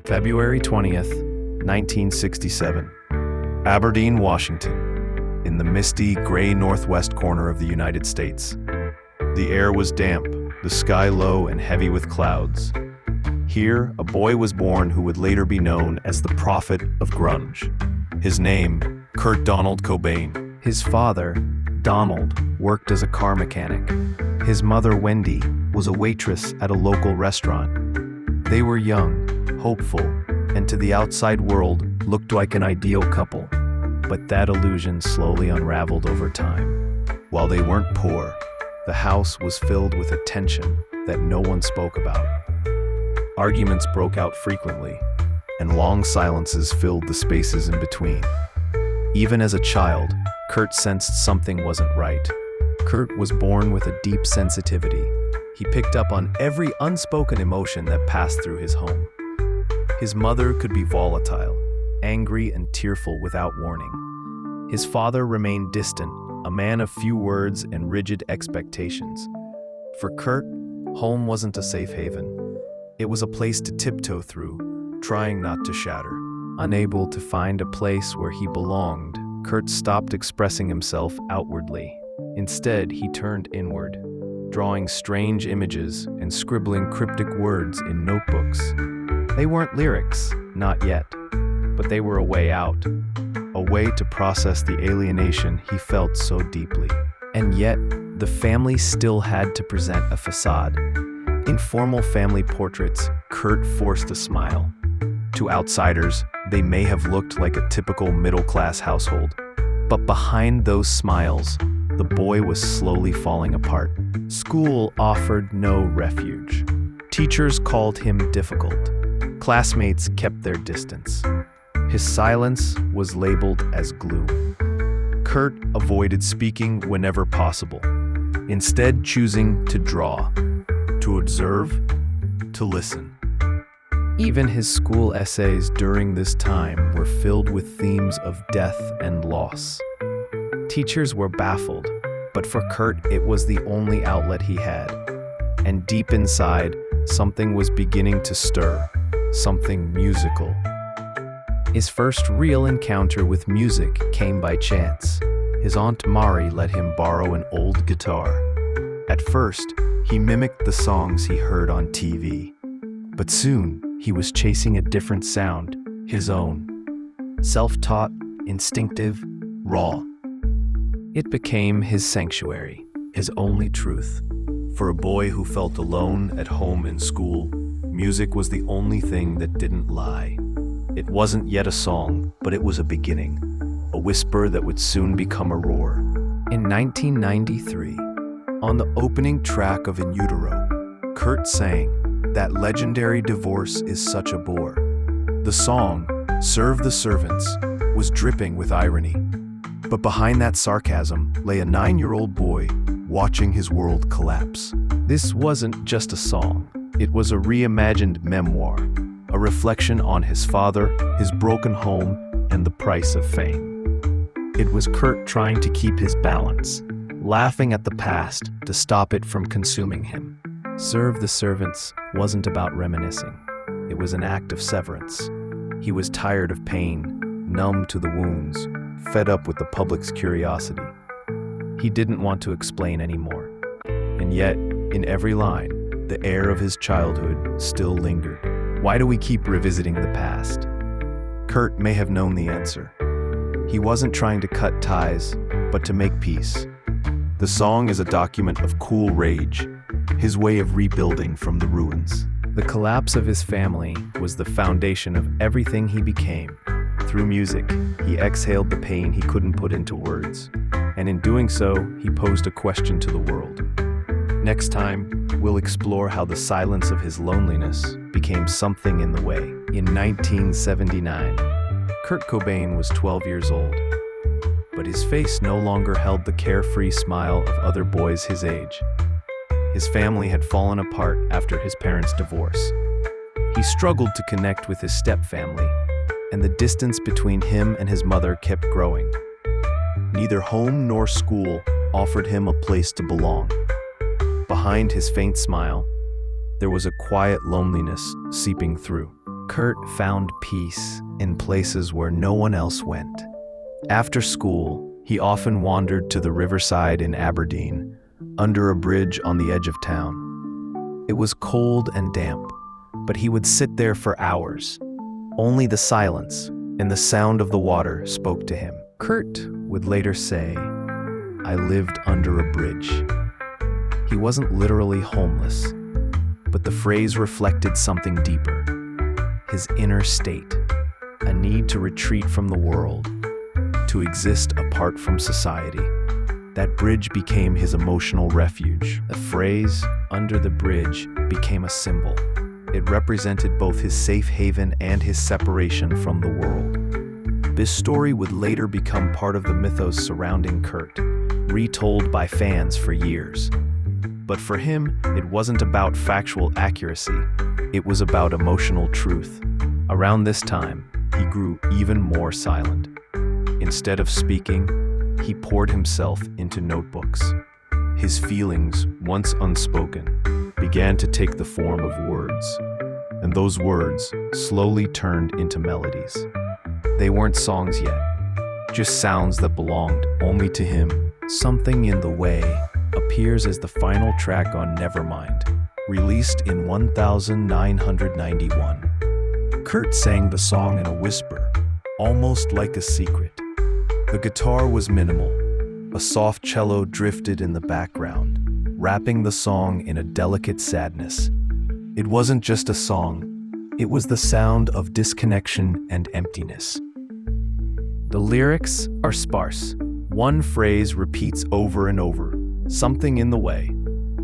February 20th, 1967, Aberdeen, Washington, in the misty, gray northwest corner of the United States. The air was damp, the sky low and heavy with clouds. Here, a boy was born who would later be known as the prophet of grunge. His name, Kurt Donald Cobain. His father, Donald, worked as a car mechanic. His mother, Wendy, was a waitress at a local restaurant. They were young, hopeful, and to the outside world looked like an ideal couple. But that illusion slowly unraveled over time. While they weren't poor, the house was filled with a tension that no one spoke about. Arguments broke out frequently, and long silences filled the spaces in between. Even as a child, Kurt sensed something wasn't right. Kurt was born with a deep sensitivity. He picked up on every unspoken emotion that passed through his home. His mother could be volatile, angry and tearful without warning. His father remained distant, a man of few words and rigid expectations. For Kurt, home wasn't a safe haven. It was a place to tiptoe through, trying not to shatter. Unable to find a place where he belonged, Kurt stopped expressing himself outwardly. Instead, he turned inward, drawing strange images and scribbling cryptic words in notebooks. They weren't lyrics, not yet, but they were a way out, a way to process the alienation he felt so deeply. And yet, the family still had to present a facade. In formal family portraits, Kurt forced a smile. To outsiders, they may have looked like a typical middle-class household. But behind those smiles, the boy was slowly falling apart. School offered no refuge. Teachers called him difficult. Classmates kept their distance. His silence was labeled as gloom. Kurt avoided speaking whenever possible, instead choosing to draw, to observe, to listen. Even his school essays during this time were filled with themes of death and loss. Teachers were baffled, but for Kurt, it was the only outlet he had. And deep inside, something was beginning to stir, something musical. His first real encounter with music came by chance. His Aunt Mari let him borrow an old guitar. At first, he mimicked the songs he heard on TV. But soon, he was chasing a different sound, his own. Self-taught, instinctive, raw. It became his sanctuary, his only truth. For a boy who felt alone at home in school, music was the only thing that didn't lie. It wasn't yet a song, but it was a beginning, a whisper that would soon become a roar. In 1993, on the opening track of In Utero, Kurt sang, "That legendary divorce is such a bore." The song, "Serve the Servants," was dripping with irony. But behind that sarcasm lay a 9-year-old boy watching his world collapse. This wasn't just a song. It was a reimagined memoir, a reflection on his father, his broken home, and the price of fame. It was Kurt trying to keep his balance, laughing at the past to stop it from consuming him. Serve the Servants wasn't about reminiscing. It was an act of severance. He was tired of pain, numb to the wounds, fed up with the public's curiosity. He didn't want to explain anymore. And yet, in every line, the air of his childhood still lingered. Why do we keep revisiting the past? Kurt may have known the answer. He wasn't trying to cut ties, but to make peace. The song is a document of cool rage, his way of rebuilding from the ruins. The collapse of his family was the foundation of everything he became. Through music, he exhaled the pain he couldn't put into words. And in doing so, he posed a question to the world. Next time, we'll explore how the silence of his loneliness became something in the way. In 1979, Kurt Cobain was 12 years old, but his face no longer held the carefree smile of other boys his age. His family had fallen apart after his parents' divorce. He struggled to connect with his stepfamily, and the distance between him and his mother kept growing. Neither home nor school offered him a place to belong. behind his faint smile, there was a quiet loneliness seeping through. Kurt found peace in places where no one else went. After school, he often wandered to the riverside in Aberdeen, under a bridge on the edge of town. It was cold and damp, but he would sit there for hours. Only the silence and the sound of the water spoke to him. Kurt would later say, "I lived under a bridge." He wasn't literally homeless, but the phrase reflected something deeper. His inner state, a need to retreat from the world, to exist apart from society. That bridge became his emotional refuge. The phrase, "under the bridge," became a symbol. It represented both his safe haven and his separation from the world. This story would later become part of the mythos surrounding Kurt, retold by fans for years. But for him, it wasn't about factual accuracy. It was about emotional truth. Around this time, he grew even more silent. Instead of speaking, he poured himself into notebooks. His feelings, once unspoken, began to take the form of words, and those words slowly turned into melodies. They weren't songs yet, just sounds that belonged only to him. Something in the Way appears as the final track on Nevermind, released in 1991. Kurt sang the song in a whisper, almost like a secret. The guitar was minimal. A soft cello drifted in the background, wrapping the song in a delicate sadness. It wasn't just a song, it was the sound of disconnection and emptiness. The lyrics are sparse. One phrase repeats over and over, "something in the way."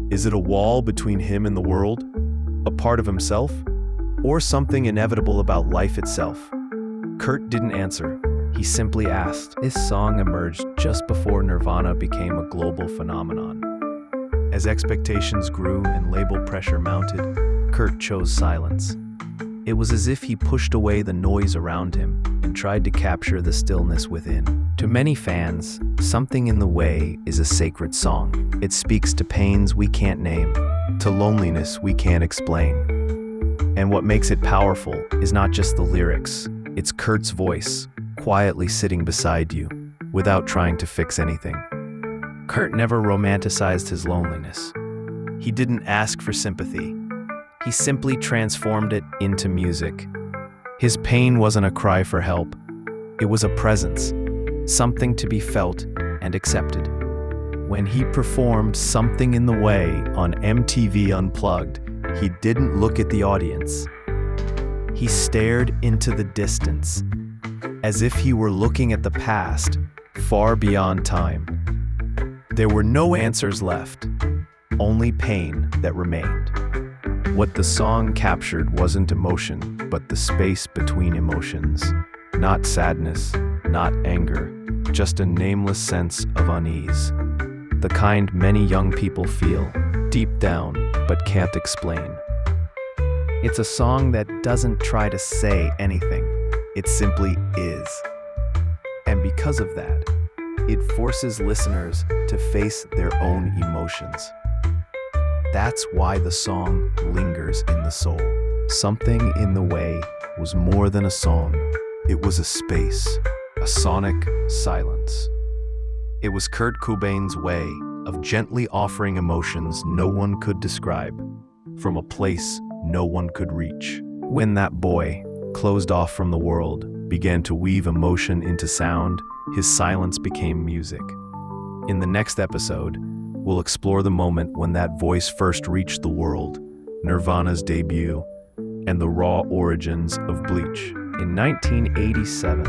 Is it a wall between him and the world? A part of himself? Or something inevitable about life itself? Kurt didn't answer. He simply asked. This song emerged just before Nirvana became a global phenomenon. As expectations grew and label pressure mounted, Kurt chose silence. It was as if he pushed away the noise around him and tried to capture the stillness within. To many fans, "Something in the Way" is a sacred song. It speaks to pains we can't name, to loneliness we can't explain. And what makes it powerful is not just the lyrics, it's Kurt's voice, quietly sitting beside you, without trying to fix anything. Kurt never romanticized his loneliness. He didn't ask for sympathy. He simply transformed it into music. His pain wasn't a cry for help. It was a presence, something to be felt and accepted. When he performed "Something in the Way" on MTV Unplugged, he didn't look at the audience. He stared into the distance, as if he were looking at the past, far beyond time. There were no answers left, only pain that remained. What the song captured wasn't emotion, but the space between emotions. Not sadness, not anger, just a nameless sense of unease. The kind many young people feel, deep down, but can't explain. It's a song that doesn't try to say anything. It simply is. And because of that, it forces listeners to face their own emotions. That's why the song lingers in the soul. "Something in the Way" was more than a song. It was a space, a sonic silence. It was Kurt Cobain's way of gently offering emotions no one could describe, from a place no one could reach. When that boy, closed off from the world, began to weave emotion into sound, his silence became music. In the next episode, we'll explore the moment when that voice first reached the world, Nirvana's debut, and the raw origins of Bleach. In 1987,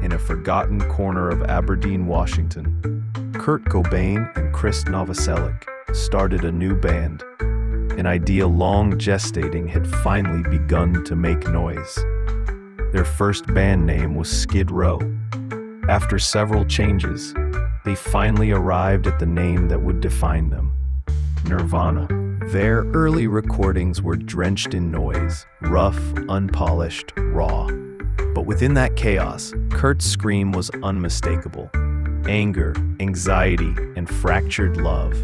in a forgotten corner of Aberdeen, Washington, Kurt Cobain and Chris Novoselic started a new band. An idea long gestating had finally begun to make noise. Their first band name was Skid Row. After several changes, they finally arrived at the name that would define them: Nirvana. Their early recordings were drenched in noise, rough, unpolished, raw. But within that chaos, Kurt's scream was unmistakable. Anger, anxiety, and fractured love.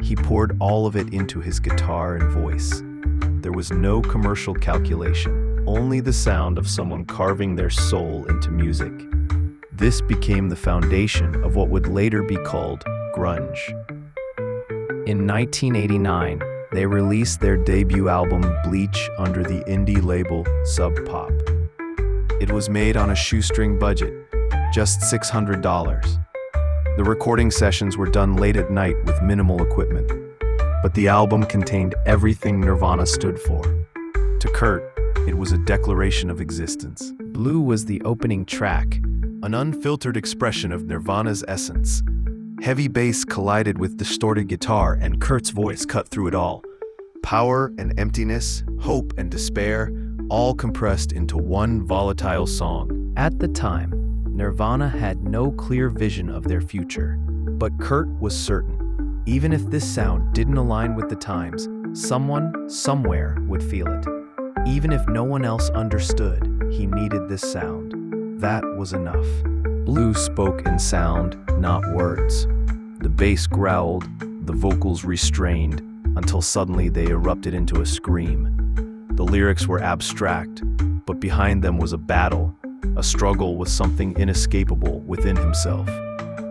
He poured all of it into his guitar and voice. There was no commercial calculation, only the sound of someone carving their soul into music. This became the foundation of what would later be called grunge. In 1989, they released their debut album Bleach under the indie label Sub Pop. It was made on a shoestring budget, just $600. The recording sessions were done late at night with minimal equipment, but the album contained everything Nirvana stood for. To Kurt, it was a declaration of existence. Blue was the opening track, an unfiltered expression of Nirvana's essence. Heavy bass collided with distorted guitar, and Kurt's voice cut through it all. Power and emptiness, hope and despair, all compressed into one volatile song. At the time, Nirvana had no clear vision of their future, but Kurt was certain. Even if this sound didn't align with the times, someone, somewhere would feel it. Even if no one else understood, he needed this sound. That was enough. Blue spoke in sound, not words. The bass growled, the vocals restrained, until suddenly they erupted into a scream. The lyrics were abstract, but behind them was a battle, a struggle with something inescapable within himself.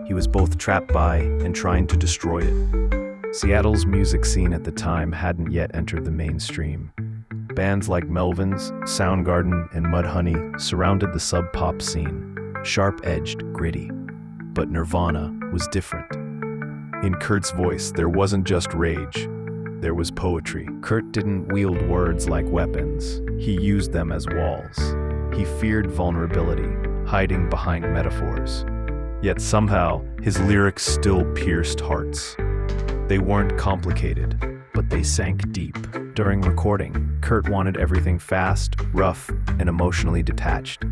He was both trapped by and trying to destroy it. Seattle's music scene at the time hadn't yet entered the mainstream. Bands like Melvins, Soundgarden, and Mudhoney surrounded the sub-pop scene, sharp-edged, gritty. But Nirvana was different. In Kurt's voice, there wasn't just rage. There was poetry. Kurt didn't wield words like weapons. He used them as walls. He feared vulnerability, hiding behind metaphors. Yet somehow, his lyrics still pierced hearts. They weren't complicated, but they sank deep. During recording, Kurt wanted everything fast, rough, and emotionally detached.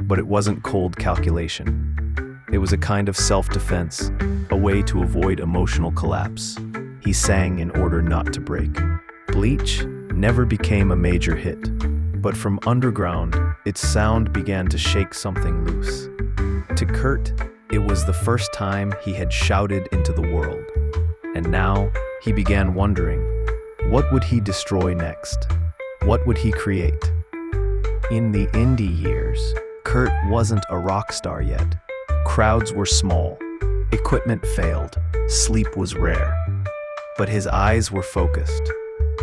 But it wasn't cold calculation. It was a kind of self-defense, a way to avoid emotional collapse. He sang in order not to break. Bleach never became a major hit, but from underground, its sound began to shake something loose. To Kurt, it was the first time he had shouted into the world. And now, he began wondering, what would he destroy next? What would he create? In the indie years, Kurt wasn't a rock star yet. Crowds were small, equipment failed, sleep was rare. But his eyes were focused.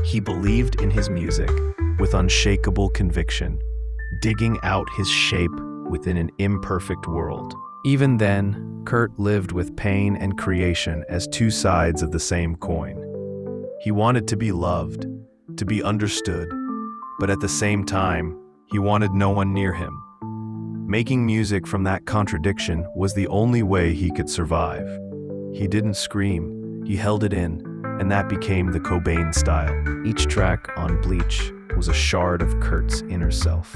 He believed in his music with unshakable conviction, digging out his shape within an imperfect world. Even then, Kurt lived with pain and creation as two sides of the same coin. He wanted to be loved, to be understood, but at the same time, he wanted no one near him. Making music from that contradiction was the only way he could survive. He didn't scream, he held it in, and that became the Cobain style. Each track on Bleach was a shard of Kurt's inner self.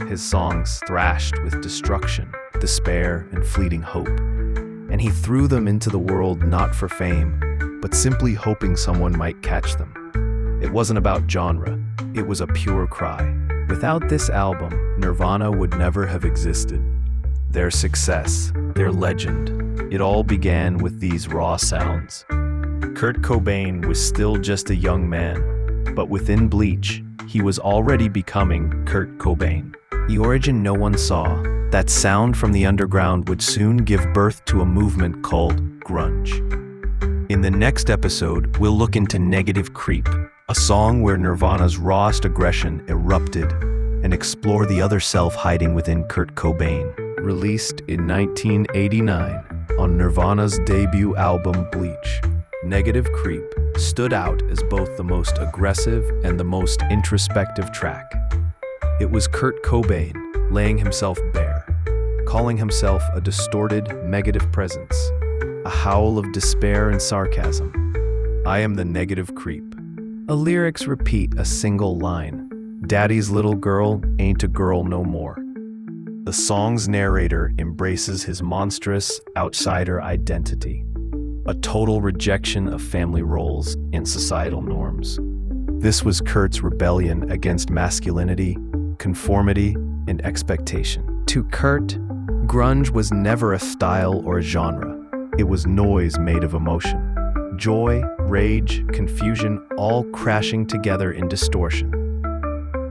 His songs thrashed with destruction, despair, and fleeting hope, and he threw them into the world not for fame, but simply hoping someone might catch them. It wasn't about genre, it was a pure cry. Without this album, Nirvana would never have existed. Their success, their legend, it all began with these raw sounds. Kurt Cobain was still just a young man, but within Bleach, he was already becoming Kurt Cobain. The origin no one saw, that sound from the underground would soon give birth to a movement called grunge. In the next episode, we'll look into Negative Creep, a song where Nirvana's rawest aggression erupted, and explore the other self hiding within Kurt Cobain. Released in 1989 on Nirvana's debut album Bleach, Negative Creep stood out as both the most aggressive and the most introspective track. It was Kurt Cobain laying himself bare, calling himself a distorted, negative presence, a howl of despair and sarcasm. I am the negative creep. The lyrics repeat a single line, "Daddy's little girl ain't a girl no more." The song's narrator embraces his monstrous outsider identity, a total rejection of family roles and societal norms. This was Kurt's rebellion against masculinity, conformity, and expectation. To Kurt, grunge was never a style or a genre. It was noise made of emotion. Joy, rage, confusion, all crashing together in distortion.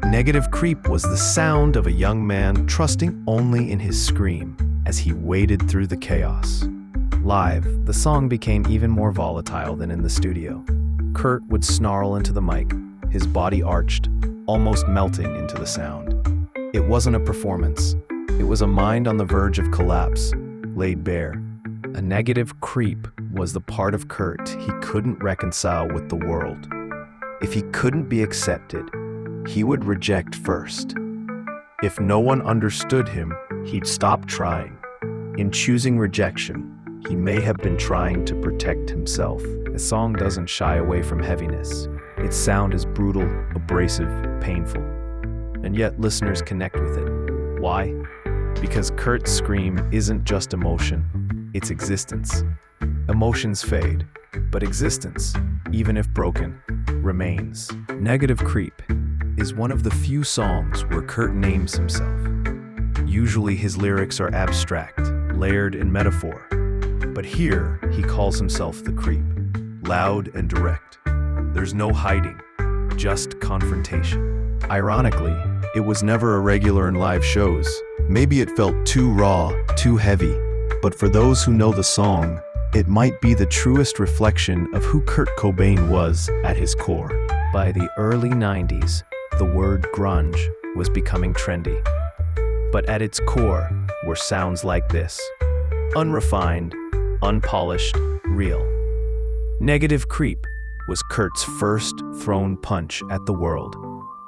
Negative Creep was the sound of a young man trusting only in his scream as he waded through the chaos. Live, the song became even more volatile than in the studio. Kurt would snarl into the mic, his body arched, almost melting into the sound. It wasn't a performance. It was a mind on the verge of collapse, laid bare. A negative creep was the part of Kurt he couldn't reconcile with the world. If he couldn't be accepted, he would reject first. If no one understood him, he'd stop trying. In choosing rejection, he may have been trying to protect himself. The song doesn't shy away from heaviness. Its sound is brutal, abrasive, painful. And yet listeners connect with it. Why? Because Kurt's scream isn't just emotion, it's existence. Emotions fade, but existence, even if broken, remains. Negative Creep is one of the few songs where Kurt names himself. Usually his lyrics are abstract, layered in metaphor. But here, he calls himself the Creep, loud and direct. There's no hiding, just confrontation. Ironically, it was never a regular in live shows. Maybe it felt too raw, too heavy. But for those who know the song, it might be the truest reflection of who Kurt Cobain was at his core. By the early 90s, the word grunge was becoming trendy. But at its core were sounds like this. Unrefined, unpolished, real. Negative Creep was Kurt's first thrown punch at the world,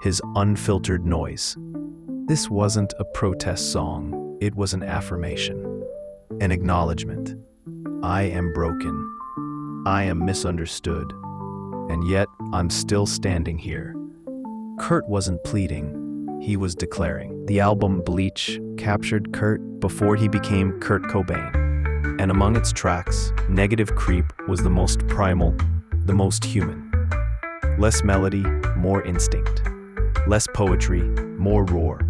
his unfiltered noise. This wasn't a protest song, it was an affirmation, an acknowledgement. I am broken, I am misunderstood, and yet I'm still standing here. Kurt wasn't pleading, he was declaring. The album Bleach captured Kurt before he became Kurt Cobain. And among its tracks, Negative Creep was the most primal, the most human. Less melody, more instinct. Less poetry, more roar.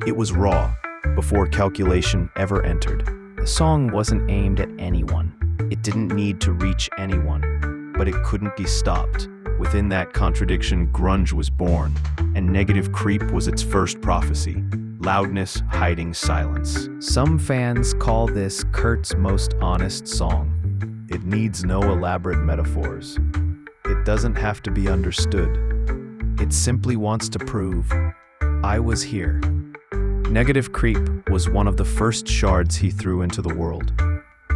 It was raw, before calculation ever entered. The song wasn't aimed at anyone. It didn't need to reach anyone, but it couldn't be stopped. Within that contradiction, grunge was born, and Negative Creep was its first prophecy. Loudness hiding silence. Some fans call this Kurt's most honest song. It needs no elaborate metaphors. It doesn't have to be understood. It simply wants to prove, I was here. Negative Creep was one of the first shards he threw into the world.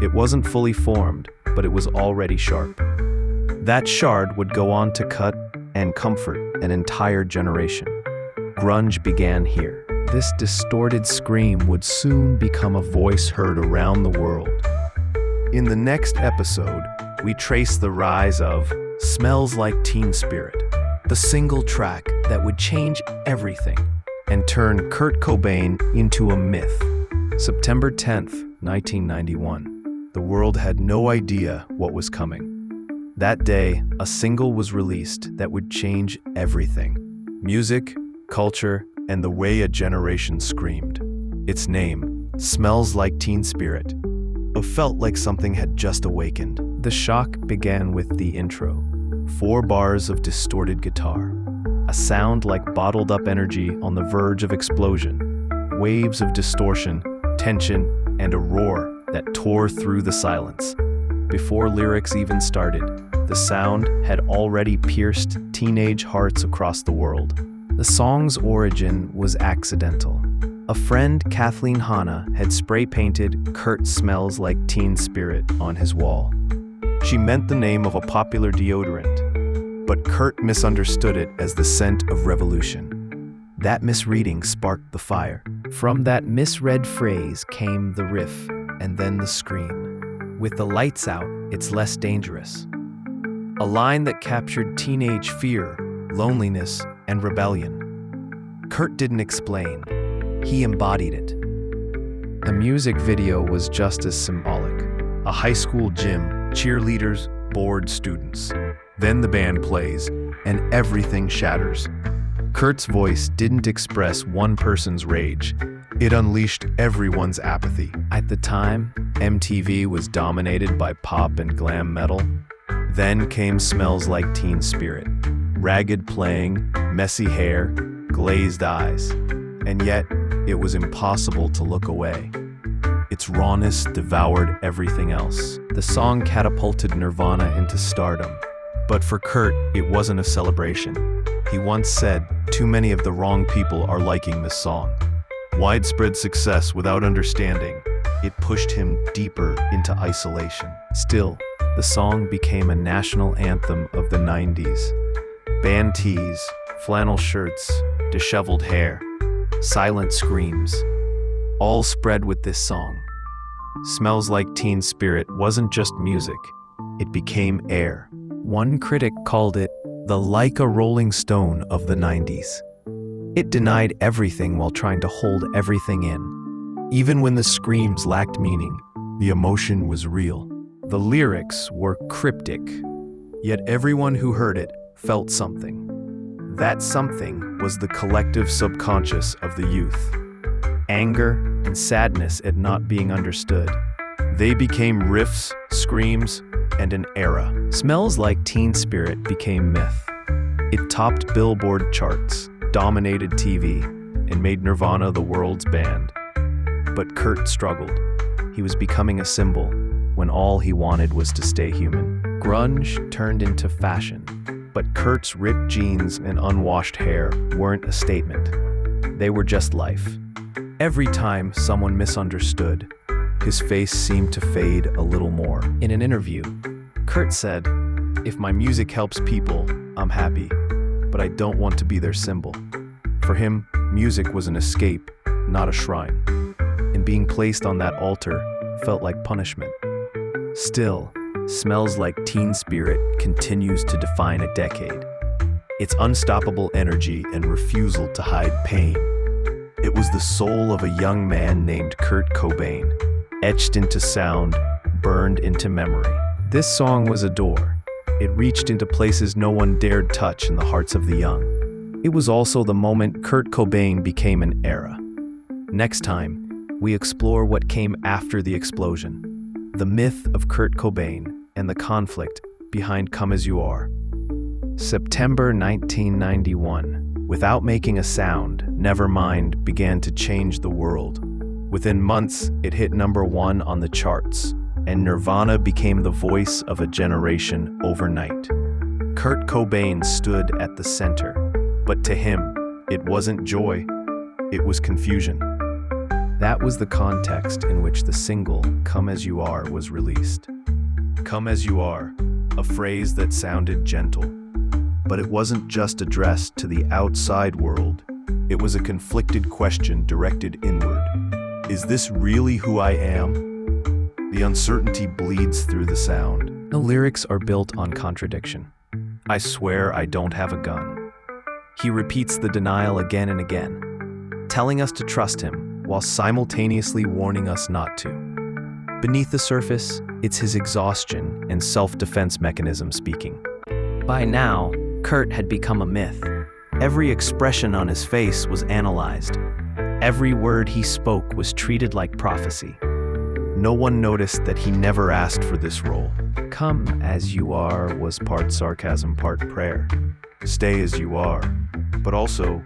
It wasn't fully formed, but it was already sharp. That shard would go on to cut and comfort an entire generation. Grunge began here. This distorted scream would soon become a voice heard around the world. In the next episode, we trace the rise of Smells Like Teen Spirit, the single track that would change everything and turn Kurt Cobain into a myth. September 10th, 1991. The world had no idea what was coming. That day, a single was released that would change everything. Music, culture, and the way a generation screamed. Its name, Smells Like Teen Spirit, felt like something had just awakened. The shock began with the intro. 4 bars of distorted guitar. A sound like bottled up energy on the verge of explosion. Waves of distortion, tension, and a roar that tore through the silence. Before lyrics even started, the sound had already pierced teenage hearts across the world. The song's origin was accidental. A friend, Kathleen Hanna, had spray-painted Kurt Smells Like Teen Spirit on his wall. She meant the name of a popular deodorant, but Kurt misunderstood it as the scent of revolution. That misreading sparked the fire. From that misread phrase came the riff, and then the scream. With the lights out, it's less dangerous. A line that captured teenage fear, loneliness, and rebellion. Kurt didn't explain. He embodied it. The music video was just as symbolic. A high school gym, cheerleaders, bored students. Then the band plays, and everything shatters. Kurt's voice didn't express one person's rage. It unleashed everyone's apathy. At the time, MTV was dominated by pop and glam metal. Then came Smells Like Teen Spirit. Ragged playing, messy hair, glazed eyes. And yet, it was impossible to look away. Its rawness devoured everything else. The song catapulted Nirvana into stardom. But for Kurt, it wasn't a celebration. He once said, "Too many of the wrong people are liking this song." Widespread success without understanding, it pushed him deeper into isolation. Still, the song became a national anthem of the 90s. Band tees, flannel shirts, disheveled hair, silent screams, all spread with this song. Smells Like Teen Spirit wasn't just music, it became air. One critic called it the Like a Rolling Stone of the 90s. It denied everything while trying to hold everything in. Even when the screams lacked meaning, the emotion was real. The lyrics were cryptic, yet everyone who heard it felt something. That something was the collective subconscious of the youth. Anger and sadness at not being understood. They became riffs, screams, and an era. Smells Like Teen Spirit became myth. It topped Billboard charts, dominated TV, and made Nirvana the world's band. But Kurt struggled. He was becoming a symbol when all he wanted was to stay human. Grunge turned into fashion, but Kurt's ripped jeans and unwashed hair weren't a statement. They were just life. Every time someone misunderstood, his face seemed to fade a little more. In an interview, Kurt said, "If my music helps people, I'm happy, but I don't want to be their symbol." For him, music was an escape, not a shrine, and being placed on that altar felt like punishment. Still, Smells Like Teen Spirit continues to define a decade. Its unstoppable energy and refusal to hide pain. It was the soul of a young man named Kurt Cobain, etched into sound, burned into memory. This song was a door. It reached into places no one dared touch in the hearts of the young. It was also the moment Kurt Cobain became an era. Next time, we explore what came after the explosion, the myth of Kurt Cobain and the conflict behind Come As You Are. September 1991. Without making a sound, Nevermind began to change the world. Within months, it hit #1 on the charts, and Nirvana became the voice of a generation overnight. Kurt Cobain stood at the center, but to him, it wasn't joy, it was confusion. That was the context in which the single Come As You Are was released. Come As You Are, a phrase that sounded gentle. But it wasn't just addressed to the outside world. It was a conflicted question directed inward. Is this really who I am? The uncertainty bleeds through the sound. The lyrics are built on contradiction. I swear I don't have a gun. He repeats the denial again and again, telling us to trust him while simultaneously warning us not to. Beneath the surface, it's his exhaustion and self-defense mechanism speaking. By now, Kurt had become a myth. Every expression on his face was analyzed. Every word he spoke was treated like prophecy. No one noticed that he never asked for this role. Come as you are was part sarcasm, part prayer. Stay as you are, but also,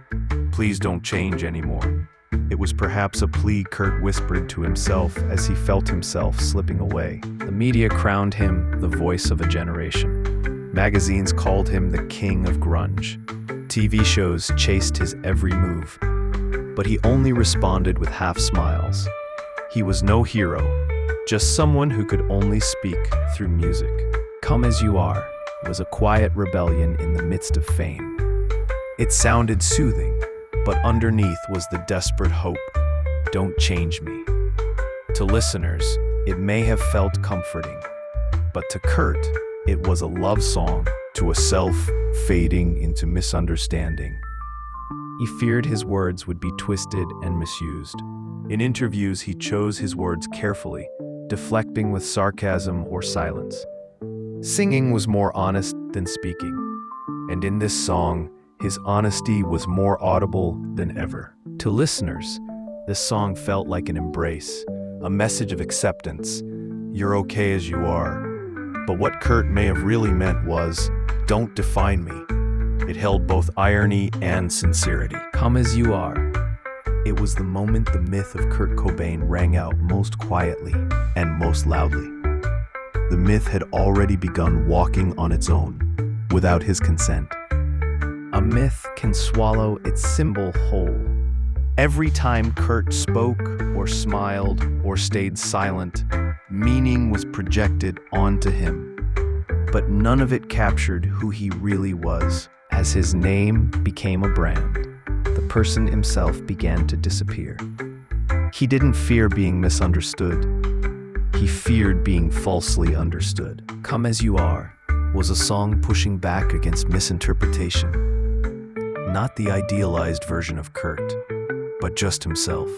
please don't change anymore. It was perhaps a plea Kurt whispered to himself as he felt himself slipping away. The media crowned him the voice of a generation. Magazines called him the king of grunge. TV shows chased his every move. But he only responded with half smiles. He was no hero, just someone who could only speak through music. Come As You Are was a quiet rebellion in the midst of fame. It sounded soothing, but underneath was the desperate hope, don't change me. To listeners, it may have felt comforting, but to Kurt, it was a love song to a self fading into misunderstanding. He feared his words would be twisted and misused. In interviews, he chose his words carefully, deflecting with sarcasm or silence. Singing was more honest than speaking, and in this song, his honesty was more audible than ever. To listeners, this song felt like an embrace, a message of acceptance. You're okay as you are. But what Kurt may have really meant was, "Don't define me." It held both irony and sincerity. Come as you are. It was the moment the myth of Kurt Cobain rang out most quietly and most loudly. The myth had already begun walking on its own, without his consent. A myth can swallow its symbol whole. Every time Kurt spoke or smiled or stayed silent, meaning was projected onto him. But none of it captured who he really was. As his name became a brand, the person himself began to disappear. He didn't fear being misunderstood. He feared being falsely understood. Come As You Are was a song pushing back against misinterpretation. Not the idealized version of Kurt, but just himself.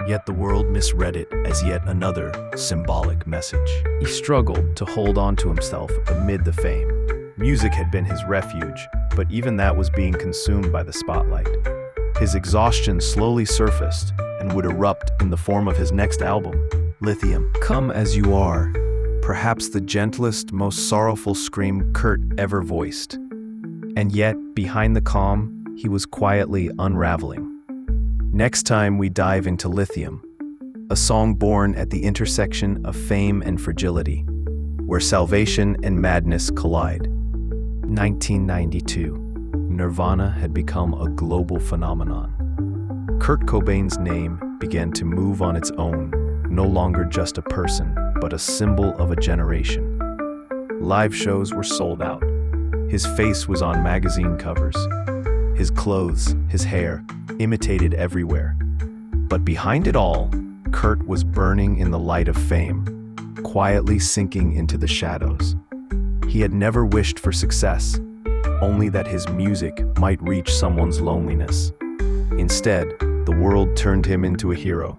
Yet the world misread it as yet another symbolic message. He struggled to hold on to himself amid the fame. Music had been his refuge, but even that was being consumed by the spotlight. His exhaustion slowly surfaced and would erupt in the form of his next album, Lithium. Come As You Are, perhaps the gentlest, most sorrowful scream Kurt ever voiced. And yet, behind the calm, he was quietly unraveling. Next time we dive into Lithium, a song born at the intersection of fame and fragility, where salvation and madness collide. 1992, Nirvana had become a global phenomenon. Kurt Cobain's name began to move on its own, no longer just a person, but a symbol of a generation. Live shows were sold out. His face was on magazine covers. His clothes, his hair, imitated everywhere. But behind it all, Kurt was burning in the light of fame, quietly sinking into the shadows. He had never wished for success, only that his music might reach someone's loneliness. Instead, the world turned him into a hero.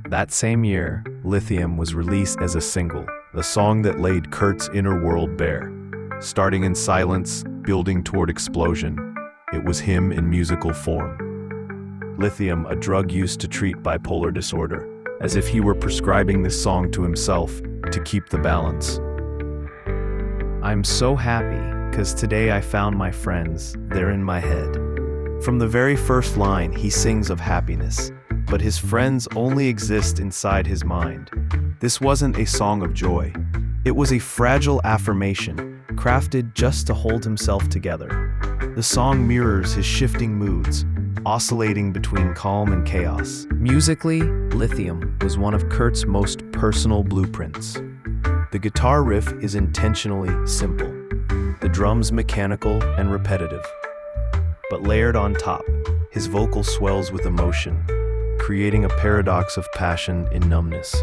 That same year, Lithium was released as a single, the song that laid Kurt's inner world bare. Starting in silence, building toward explosion, it was him in musical form. Lithium, a drug used to treat bipolar disorder, as if he were prescribing this song to himself to keep the balance. I'm so happy, 'cause today I found my friends, they're in my head. From the very first line, he sings of happiness, but his friends only exist inside his mind. This wasn't a song of joy. It was a fragile affirmation, crafted just to hold himself together. The song mirrors his shifting moods, oscillating between calm and chaos. Musically, Lithium was one of Kurt's most personal blueprints. The guitar riff is intentionally simple, the drums mechanical and repetitive. But layered on top, his vocal swells with emotion, creating a paradox of passion and numbness.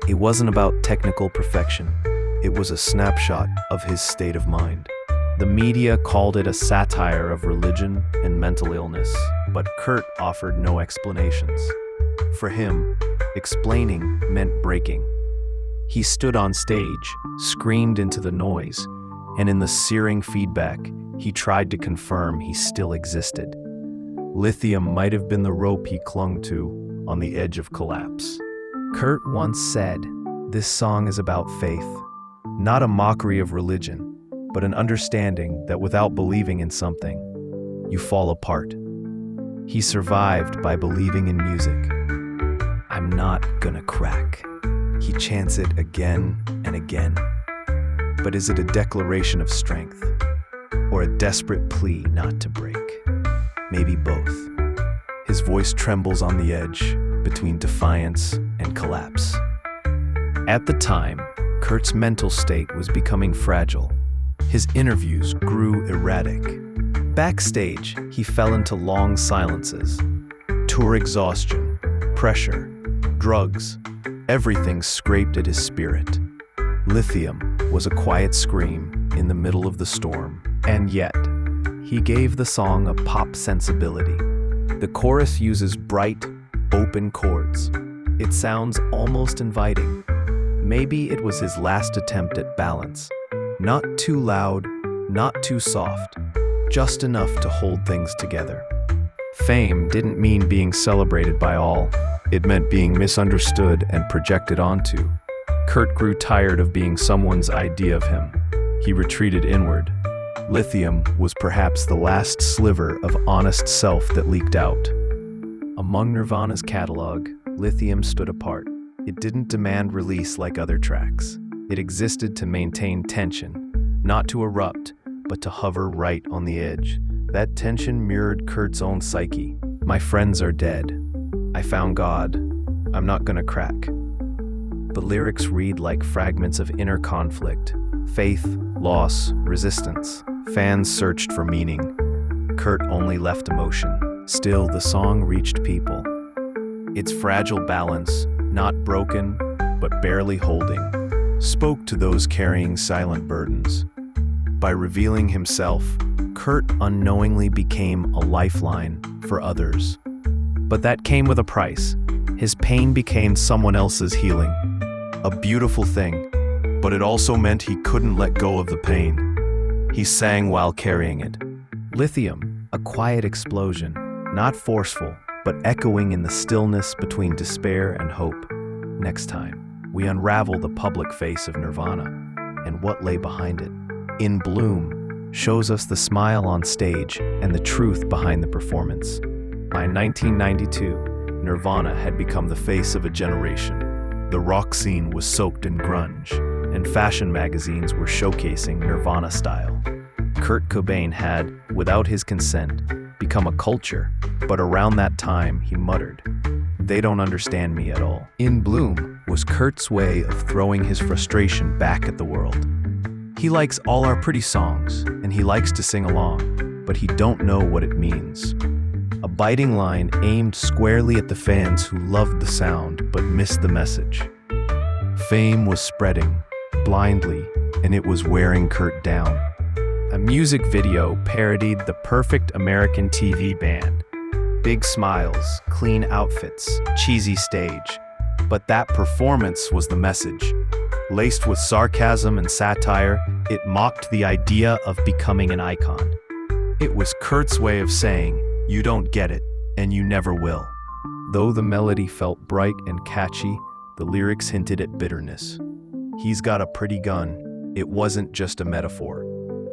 It wasn't about technical perfection. It was a snapshot of his state of mind. The media called it a satire of religion and mental illness, but Kurt offered no explanations. For him, explaining meant breaking. He stood on stage, screamed into the noise, and in the searing feedback, he tried to confirm he still existed. Lithium might have been the rope he clung to on the edge of collapse. Kurt once said, "This song is about faith, not a mockery of religion, but an understanding that without believing in something, you fall apart." He survived by believing in music. "I'm not gonna crack." He chants it again and again. But is it a declaration of strength, or a desperate plea not to break? Maybe both. His voice trembles on the edge between defiance and collapse. At the time, Kurt's mental state was becoming fragile. His interviews grew erratic. Backstage, he fell into long silences. Tour exhaustion, pressure, drugs, everything scraped at his spirit. Lithium was a quiet scream in the middle of the storm, and yet, he gave the song a pop sensibility. The chorus uses bright, open chords. It sounds almost inviting. Maybe it was his last attempt at balance. Not too loud, not too soft, just enough to hold things together. Fame didn't mean being celebrated by all. It meant being misunderstood and projected onto. Kurt grew tired of being someone's idea of him. He retreated inward. Lithium was perhaps the last sliver of honest self that leaked out. Among Nirvana's catalog, Lithium stood apart. It didn't demand release like other tracks. It existed to maintain tension, not to erupt, but to hover right on the edge. That tension mirrored Kurt's own psyche. My friends are dead. I found God. I'm not gonna crack. The lyrics read like fragments of inner conflict, faith, loss, resistance. Fans searched for meaning. Kurt only left emotion. Still, the song reached people. Its fragile balance, not broken, but barely holding, spoke to those carrying silent burdens. By revealing himself, Kurt unknowingly became a lifeline for others. But that came with a price. His pain became someone else's healing. A beautiful thing, but it also meant he couldn't let go of the pain. He sang while carrying it. Lithium, a quiet explosion, not forceful, but echoing in the stillness between despair and hope. Next time, we unravel the public face of Nirvana and what lay behind it. In Bloom shows us the smile on stage and the truth behind the performance. By 1992, Nirvana had become the face of a generation. The rock scene was soaked in grunge, and fashion magazines were showcasing Nirvana style. Kurt Cobain had, without his consent, become a culture, but around that time he muttered, "They don't understand me at all." In Bloom was Kurt's way of throwing his frustration back at the world. He likes all our pretty songs, and he likes to sing along, but he don't know what it means. A biting line aimed squarely at the fans who loved the sound but missed the message. Fame was spreading, blindly, and it was wearing Kurt down. A music video parodied the perfect American TV band. Big smiles, clean outfits, cheesy stage. But that performance was the message. Laced with sarcasm and satire, it mocked the idea of becoming an icon. It was Kurt's way of saying, "You don't get it, and you never will." Though the melody felt bright and catchy, the lyrics hinted at bitterness. He's got a pretty gun. It wasn't just a metaphor.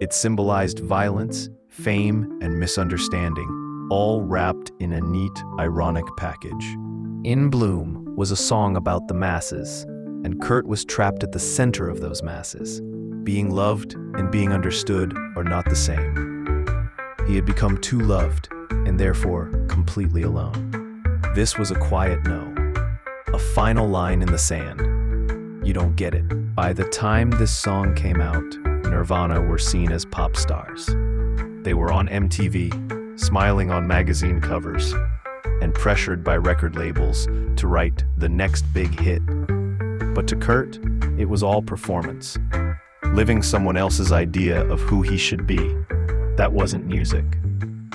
It symbolized violence, fame, and misunderstanding, all wrapped in a neat, ironic package. In Bloom was a song about the masses, and Kurt was trapped at the center of those masses. Being loved and being understood are not the same. He had become too loved, and therefore completely alone. This was a quiet no, a final line in the sand. You don't get it. By the time this song came out, Nirvana were seen as pop stars. They were on MTV, smiling on magazine covers, and pressured by record labels to write the next big hit. But to Kurt, it was all performance. Living someone else's idea of who he should be. That wasn't music.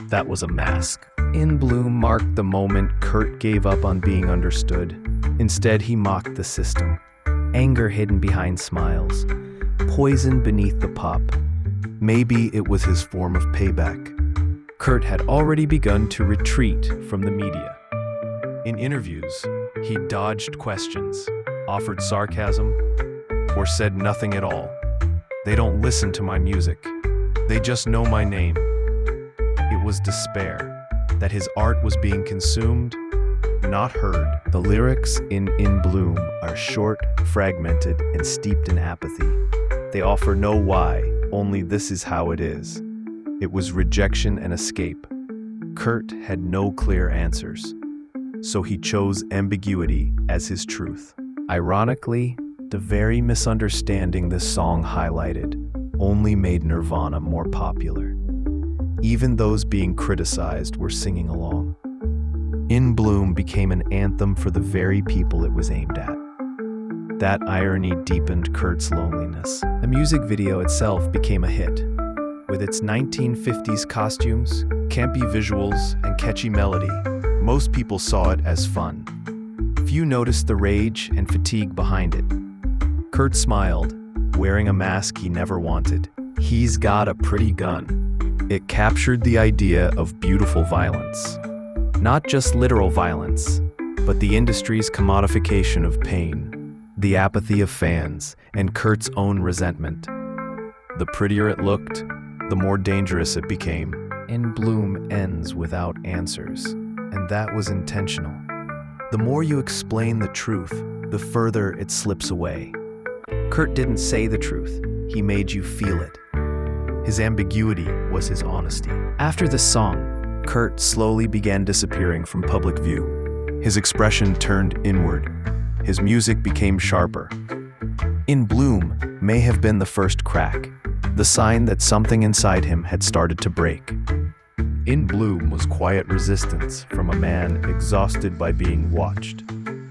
That was a mask. In Bloom marked the moment Kurt gave up on being understood. Instead, he mocked the system. Anger hidden behind smiles. Poison beneath the pop. Maybe it was his form of payback. Kurt had already begun to retreat from the media. In interviews, he dodged questions, offered sarcasm, or said nothing at all. They don't listen to my music. They just know my name. It was despair, that his art was being consumed, not heard. The lyrics in Bloom are short, fragmented, and steeped in apathy. They offer no why, only this is how it is. It was rejection and escape. Kurt had no clear answers, so he chose ambiguity as his truth. Ironically, the very misunderstanding this song highlighted only made Nirvana more popular. Even those being criticized were singing along. In Bloom became an anthem for the very people it was aimed at. That irony deepened Kurt's loneliness. The music video itself became a hit. With its 1950s costumes, campy visuals, and catchy melody, most people saw it as fun. Few noticed the rage and fatigue behind it. Kurt smiled, wearing a mask he never wanted. He's got a pretty gun. It captured the idea of beautiful violence. Not just literal violence, but the industry's commodification of pain. the apathy of fans, and Kurt's own resentment. The prettier it looked, the more dangerous it became. In Bloom ends without answers, and that was intentional. The more you explain the truth, the further it slips away. Kurt didn't say the truth, he made you feel it. His ambiguity was his honesty. After the song, Kurt slowly began disappearing from public view. His expression turned inward. His music became sharper. In Bloom may have been the first crack, the sign that something inside him had started to break. In Bloom was quiet resistance from a man exhausted by being watched.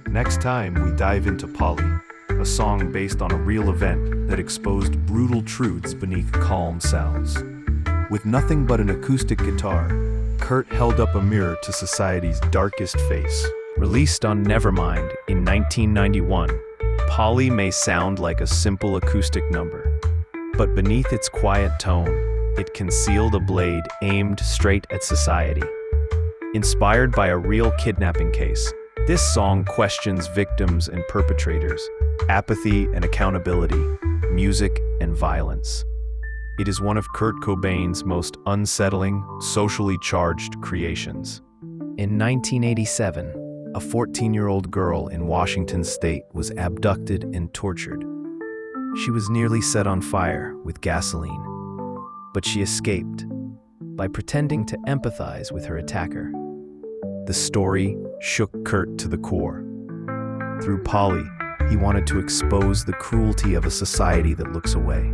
Next time we dive into Polly, a song based on a real event that exposed brutal truths beneath calm sounds. With nothing but an acoustic guitar, Kurt held up a mirror to society's darkest face. Released on Nevermind in 1991, Polly may sound like a simple acoustic number, but beneath its quiet tone, it concealed a blade aimed straight at society. Inspired by a real kidnapping case, this song questions victims and perpetrators, apathy and accountability, music and violence. It is one of Kurt Cobain's most unsettling, socially charged creations. In 1987, a 14-year-old girl in Washington state was abducted and tortured. She was nearly set on fire with gasoline, but she escaped by pretending to empathize with her attacker. The story shook Kurt to the core. Through Polly, he wanted to expose the cruelty of a society that looks away.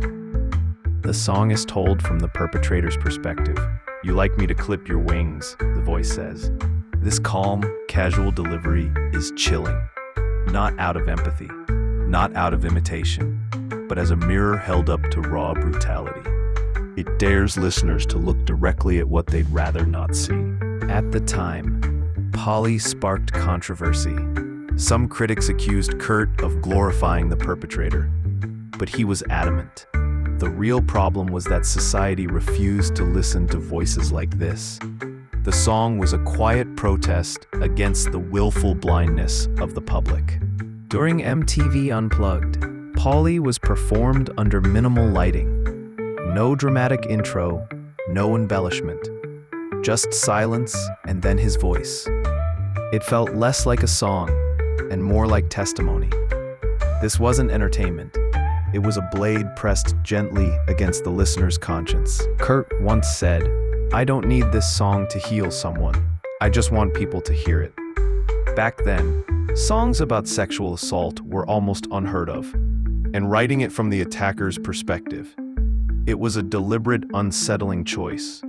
The song is told from the perpetrator's perspective. "You like me to clip your wings," the voice says. This calm, casual delivery is chilling. Not out of empathy, not out of imitation, but as a mirror held up to raw brutality. It dares listeners to look directly at what they'd rather not see. At the time, Polly sparked controversy. Some critics accused Kurt of glorifying the perpetrator, but he was adamant. The real problem was that society refused to listen to voices like this. The song was a quiet protest against the willful blindness of the public. During MTV Unplugged, Polly was performed under minimal lighting. No dramatic intro, no embellishment. Just silence and then his voice. It felt less like a song and more like testimony. This wasn't entertainment. It was a blade pressed gently against the listener's conscience. Kurt once said, "I don't need this song to heal someone. I just want people to hear it." Back then, songs about sexual assault were almost unheard of, and writing it from the attacker's perspective, it was a deliberate, unsettling choice.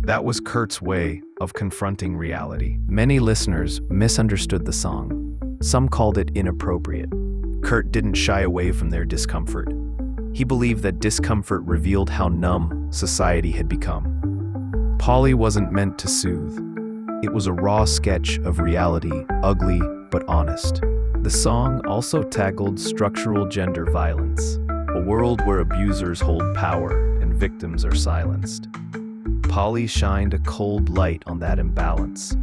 That was Kurt's way of confronting reality. Many listeners misunderstood the song. Some called it inappropriate. Kurt didn't shy away from their discomfort. He believed that discomfort revealed how numb society had become. Polly wasn't meant to soothe. It was a raw sketch of reality, ugly but honest. The song also tackled structural gender violence, a world where abusers hold power and victims are silenced. Polly shined a cold light on that imbalance.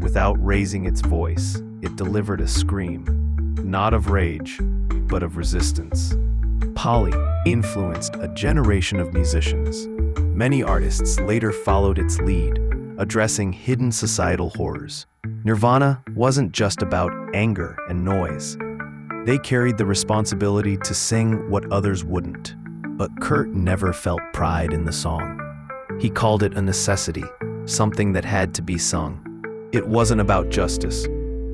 Without raising its voice, it delivered a scream, not of rage, but of resistance. Polly influenced a generation of musicians. Many artists later followed its lead, addressing hidden societal horrors. Nirvana wasn't just about anger and noise. They carried the responsibility to sing what others wouldn't. But Kurt never felt pride in the song. He called it a necessity, something that had to be sung. It wasn't about justice.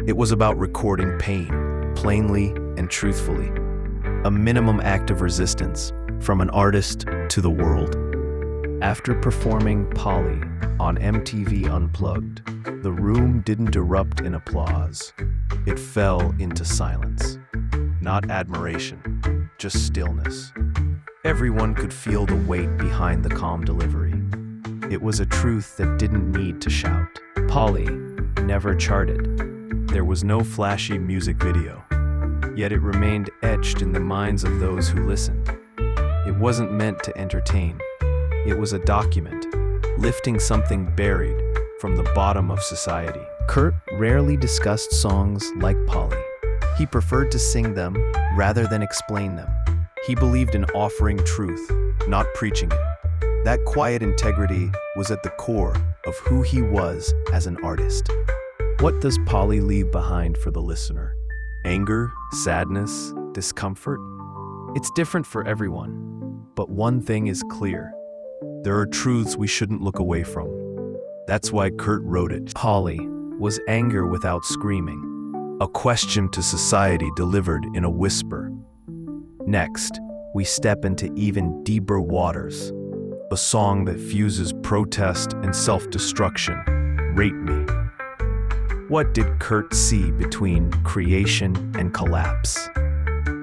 It was about recording pain, plainly and truthfully. A minimum act of resistance, from an artist to the world. After performing Polly on MTV Unplugged, the room didn't erupt in applause. It fell into silence. Not admiration, just stillness. Everyone could feel the weight behind the calm delivery. It was a truth that didn't need to shout. Polly never charted. There was no flashy music video, yet it remained etched in the minds of those who listened. It wasn't meant to entertain. It was a document, lifting something buried from the bottom of society. Kurt rarely discussed songs like Polly. He preferred to sing them rather than explain them. He believed in offering truth, not preaching it. That quiet integrity was at the core of who he was as an artist. What does Polly leave behind for the listener? Anger, sadness, discomfort? It's different for everyone. But one thing is clear. There are truths we shouldn't look away from. That's why Kurt wrote it. Polly was anger without screaming, a question to society delivered in a whisper. Next, we step into even deeper waters, a song that fuses protest and self-destruction, Rape Me. What did Kurt see between creation and collapse?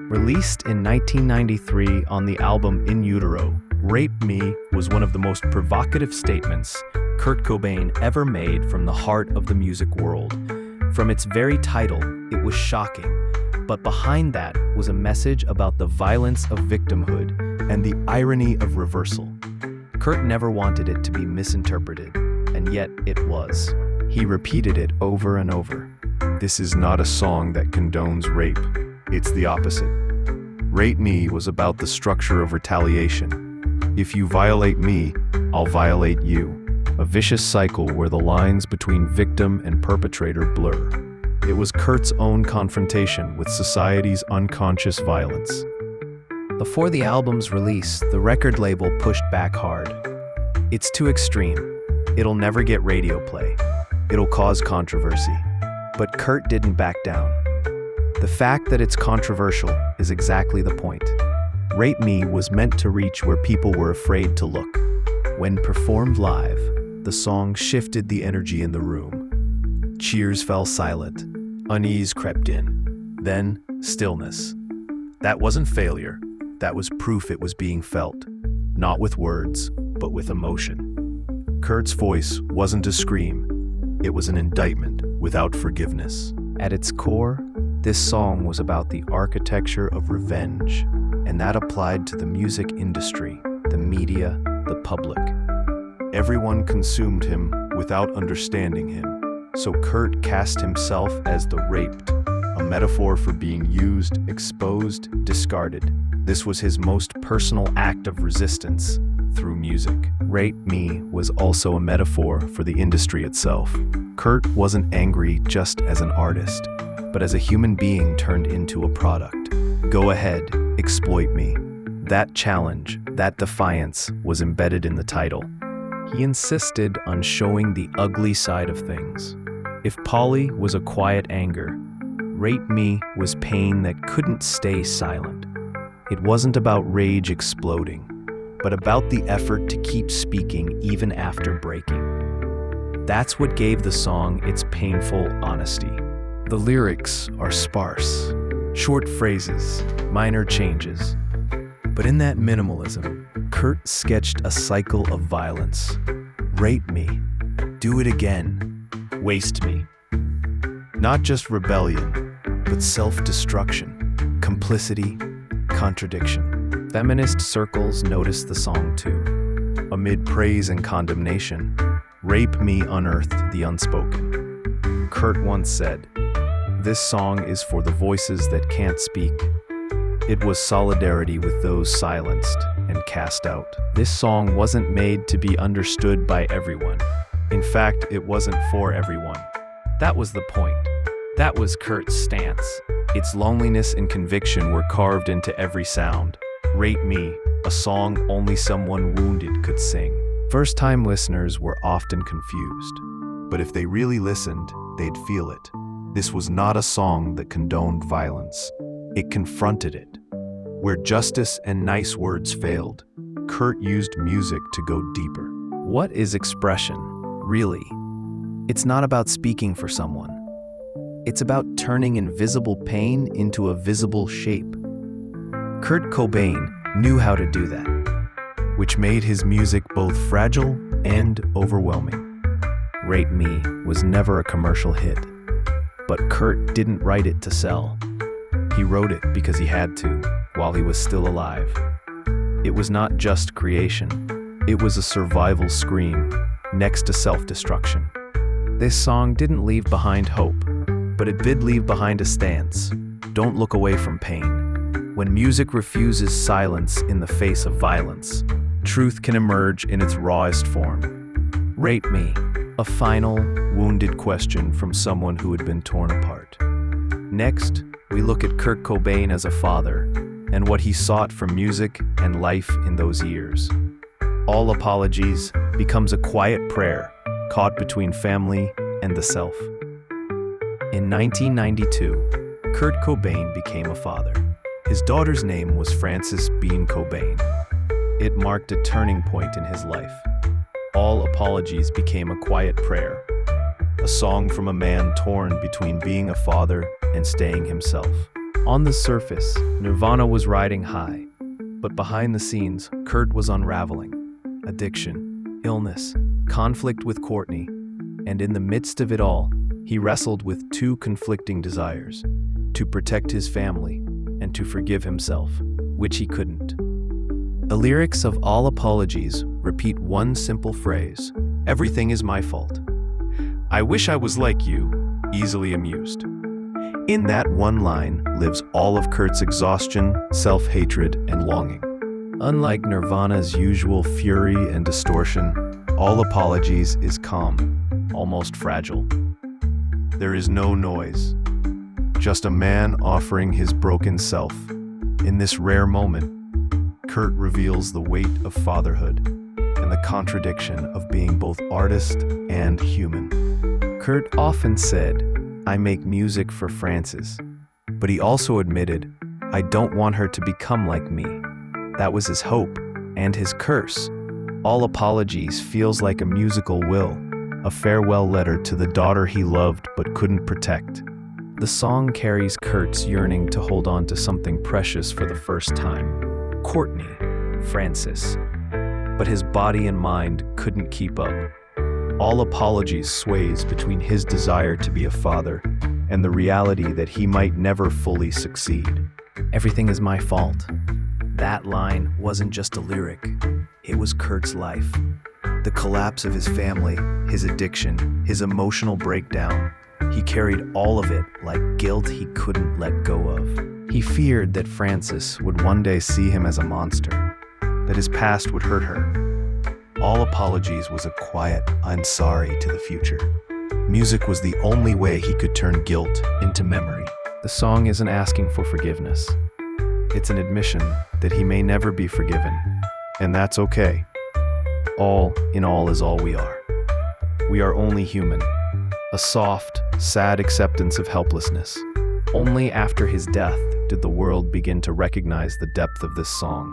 Released in 1993 on the album In Utero, Rape Me was one of the most provocative statements Kurt Cobain ever made from the heart of the music world. From its very title, it was shocking, but behind that was a message about the violence of victimhood and the irony of reversal. Kurt never wanted it to be misinterpreted, and yet it was. He repeated it over and over. This is not a song that condones rape. It's the opposite. Rape Me was about the structure of retaliation. If you violate me, I'll violate you. A vicious cycle where the lines between victim and perpetrator blur. It was Kurt's own confrontation with society's unconscious violence. Before the album's release, the record label pushed back hard. It's too extreme. It'll never get radio play. It'll cause controversy. But Kurt didn't back down. The fact that it's controversial is exactly the point. Rape Me was meant to reach where people were afraid to look. When performed live, the song shifted the energy in the room. Cheers fell silent. Unease crept in. Then, stillness. That wasn't failure. That was proof it was being felt. Not with words, but with emotion. Kurt's voice wasn't a scream. It was an indictment without forgiveness. At its core, this song was about the architecture of revenge, and that applied to the music industry, the media, the public. Everyone consumed him without understanding him, so Kurt cast himself as the raped, a metaphor for being used, exposed, discarded. This was his most personal act of resistance through music. Rape Me was also a metaphor for the industry itself. Kurt wasn't angry just as an artist, but as a human being turned into a product. Go ahead, exploit me. That challenge, that defiance, was embedded in the title. He insisted on showing the ugly side of things. If Polly was a quiet anger, Rape Me was pain that couldn't stay silent. It wasn't about rage exploding, but about the effort to keep speaking even after breaking. That's what gave the song its painful honesty. The lyrics are sparse, short phrases, minor changes. But in that minimalism, Kurt sketched a cycle of violence. Rape me, do it again, waste me. Not just rebellion, but self-destruction, complicity, contradiction. Feminist circles noticed the song too. Amid praise and condemnation, Rape Me unearthed the unspoken. Kurt once said, "This song is for the voices that can't speak." It was solidarity with those silenced and cast out. This song wasn't made to be understood by everyone. In fact, it wasn't for everyone. That was the point. That was Kurt's stance. Its loneliness and conviction were carved into every sound. Rape Me, a song only someone wounded could sing. First-time listeners were often confused. But if they really listened, they'd feel it. This was not a song that condoned violence. It confronted it. Where justice and nice words failed, Kurt used music to go deeper. What is expression, really? It's not about speaking for someone. It's about turning invisible pain into a visible shape. Kurt Cobain knew how to do that, which made his music both fragile and overwhelming. Rape Me was never a commercial hit, but Kurt didn't write it to sell. He wrote it because he had to, while he was still alive. It was not just creation. It was a survival scream next to self-destruction. This song didn't leave behind hope, but it did leave behind a stance. don't look away from pain. When music refuses silence in the face of violence, truth can emerge in its rawest form. Rate me. A final, wounded question from someone who had been torn apart. Next, we look at Kurt Cobain as a father and what he sought from music and life in those years. All Apologies becomes a quiet prayer caught between family and the self. In 1992, Kurt Cobain became a father. His daughter's name was Frances Bean Cobain. It marked a turning point in his life. All Apologies became a quiet prayer, a song from a man torn between being a father and staying himself. On the surface, Nirvana was riding high, but behind the scenes, Kurt was unraveling. Addiction, illness, conflict with Courtney, and in the midst of it all, he wrestled with two conflicting desires: to protect his family and to forgive himself, which he couldn't. The lyrics of All Apologies repeat one simple phrase: "Everything is my fault. I wish I was like you, easily amused." In that one line lives all of Kurt's exhaustion, self-hatred, and longing. Unlike Nirvana's usual fury and distortion, All Apologies is calm, almost fragile. There is no noise, just a man offering his broken self. In this rare moment, Kurt reveals the weight of fatherhood and the contradiction of being both artist and human. Kurt often said, "I make music for Frances," but he also admitted, "I don't want her to become like me." That was his hope and his curse. All Apologies feels like a musical will, a farewell letter to the daughter he loved but couldn't protect. The song carries Kurt's yearning to hold on to something precious for the first time. Courtney, Frances. But his body and mind couldn't keep up. All Apologies sways between his desire to be a father and the reality that he might never fully succeed. Everything is my fault. That line wasn't just a lyric. It was Kurt's life. The collapse of his family, his addiction, his emotional breakdown. He carried all of it like guilt he couldn't let go of. He feared that Frances would one day see him as a monster, that his past would hurt her. All Apologies was a quiet, "I'm sorry" to the future. Music was the only way he could turn guilt into memory. The song isn't asking for forgiveness. It's an admission that he may never be forgiven, and that's okay. All in all is all we are. We are only human. A soft, sad acceptance of helplessness. Only after his death did the world begin to recognize the depth of this song.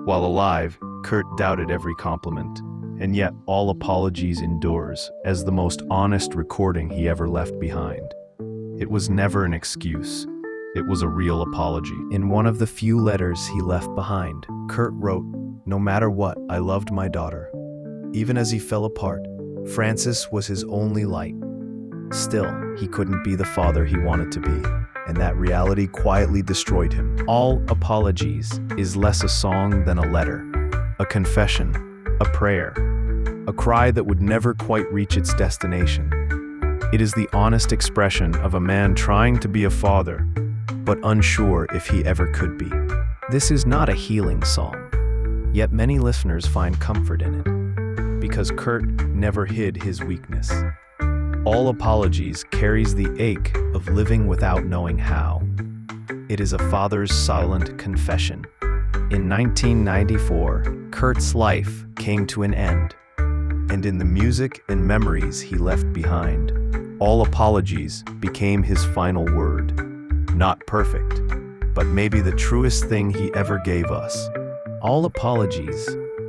While alive, Kurt doubted every compliment, and yet All Apologies endures as the most honest recording he ever left behind. It was never an excuse. It was a real apology. In one of the few letters he left behind, Kurt wrote, "No matter what, I loved my daughter. Even as he fell apart, Frances was his only light. Still, he couldn't be the father he wanted to be, and that reality quietly destroyed him." All Apologies is less a song than a letter, a confession, a prayer, a cry that would never quite reach its destination. It is the honest expression of a man trying to be a father, but unsure if he ever could be. This is not a healing song, yet many listeners find comfort in it, because Kurt never hid his weakness. All Apologies carries the ache of living without knowing how. It is a father's silent confession. In 1994, Kurt's life came to an end, and in the music and memories he left behind, All Apologies became his final word. Not perfect, but maybe the truest thing he ever gave us. All Apologies,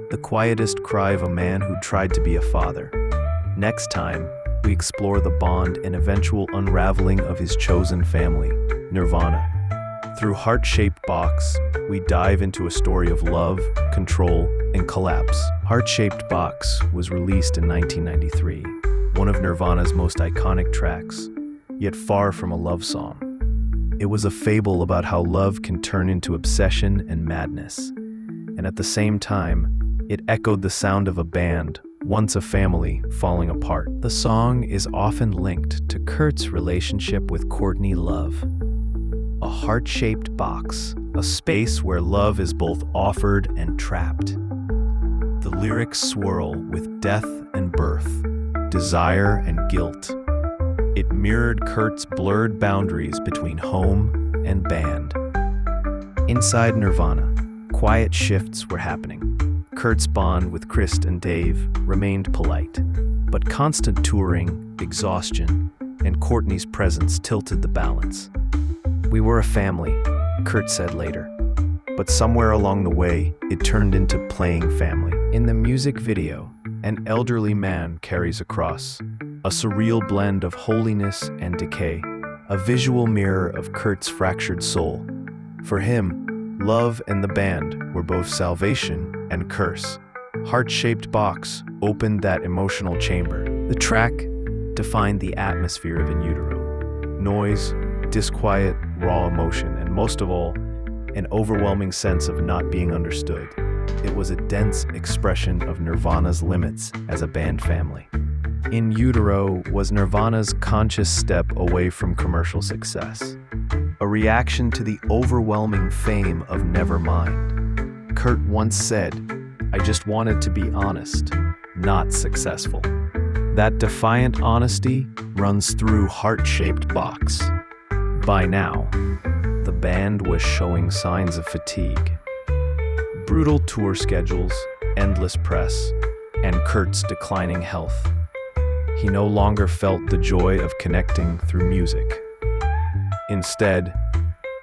the quietest cry of a man who tried to be a father. Next time, we explore the bond and eventual unraveling of his chosen family, Nirvana. Through Heart-Shaped Box, we dive into a story of love, control, and collapse. Heart-Shaped Box was released in 1993, one of Nirvana's most iconic tracks, yet far from a love song. It was a fable about how love can turn into obsession and madness, and at the same time, it echoed the sound of a band, once a family, falling apart. The song is often linked to Kurt's relationship with Courtney Love. a heart-shaped box, a space where love is both offered and trapped. The lyrics swirl with death and birth, desire and guilt. It mirrored Kurt's blurred boundaries between home and band. Inside Nirvana, quiet shifts were happening. Kurt's bond with Chris and Dave remained polite, but constant touring, exhaustion, and Courtney's presence tilted the balance. "We were a family," Kurt said later, but somewhere along the way, it turned into playing family. In the music video, an elderly man carries a cross, a surreal blend of holiness and decay, a visual mirror of Kurt's fractured soul. For him, love and the band were both salvation and curse. Heart-shaped box opened that emotional chamber. The track defined the atmosphere of In Utero. Noise, disquiet, raw emotion, and most of all, an overwhelming sense of not being understood. It was a dense expression of Nirvana's limits as a band family. In Utero was Nirvana's conscious step away from commercial success, a reaction to the overwhelming fame of Nevermind. Kurt once said, "I just wanted to be honest, not successful." That defiant honesty runs through Heart-Shaped Box. By now, the band was showing signs of fatigue. Brutal tour schedules, endless press, and Kurt's declining health. He no longer felt the joy of connecting through music. Instead,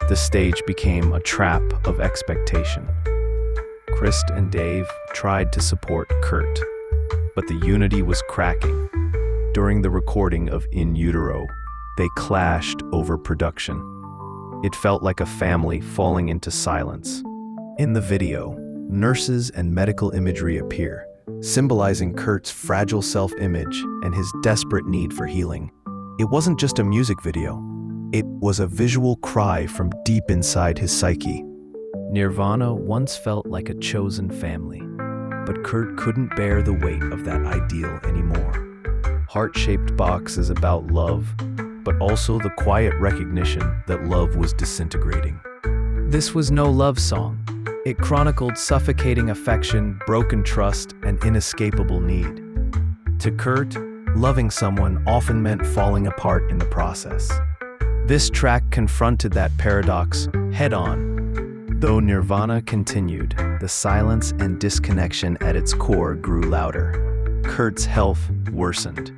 the stage became a trap of expectation. Chris and Dave tried to support Kurt, but the unity was cracking. During the recording of In Utero, they clashed over production. It felt like a family falling into silence. In the video, nurses and medical imagery appear, symbolizing Kurt's fragile self-image and his desperate need for healing. It wasn't just a music video. It was a visual cry from deep inside his psyche. Nirvana once felt like a chosen family, but Kurt couldn't bear the weight of that ideal anymore. Heart-Shaped Box is about love, but also the quiet recognition that love was disintegrating. This was no love song. It chronicled suffocating affection, broken trust, and inescapable need. To Kurt, loving someone often meant falling apart in the process. This track confronted that paradox head-on. Though Nirvana continued, the silence and disconnection at its core grew louder. Kurt's health worsened.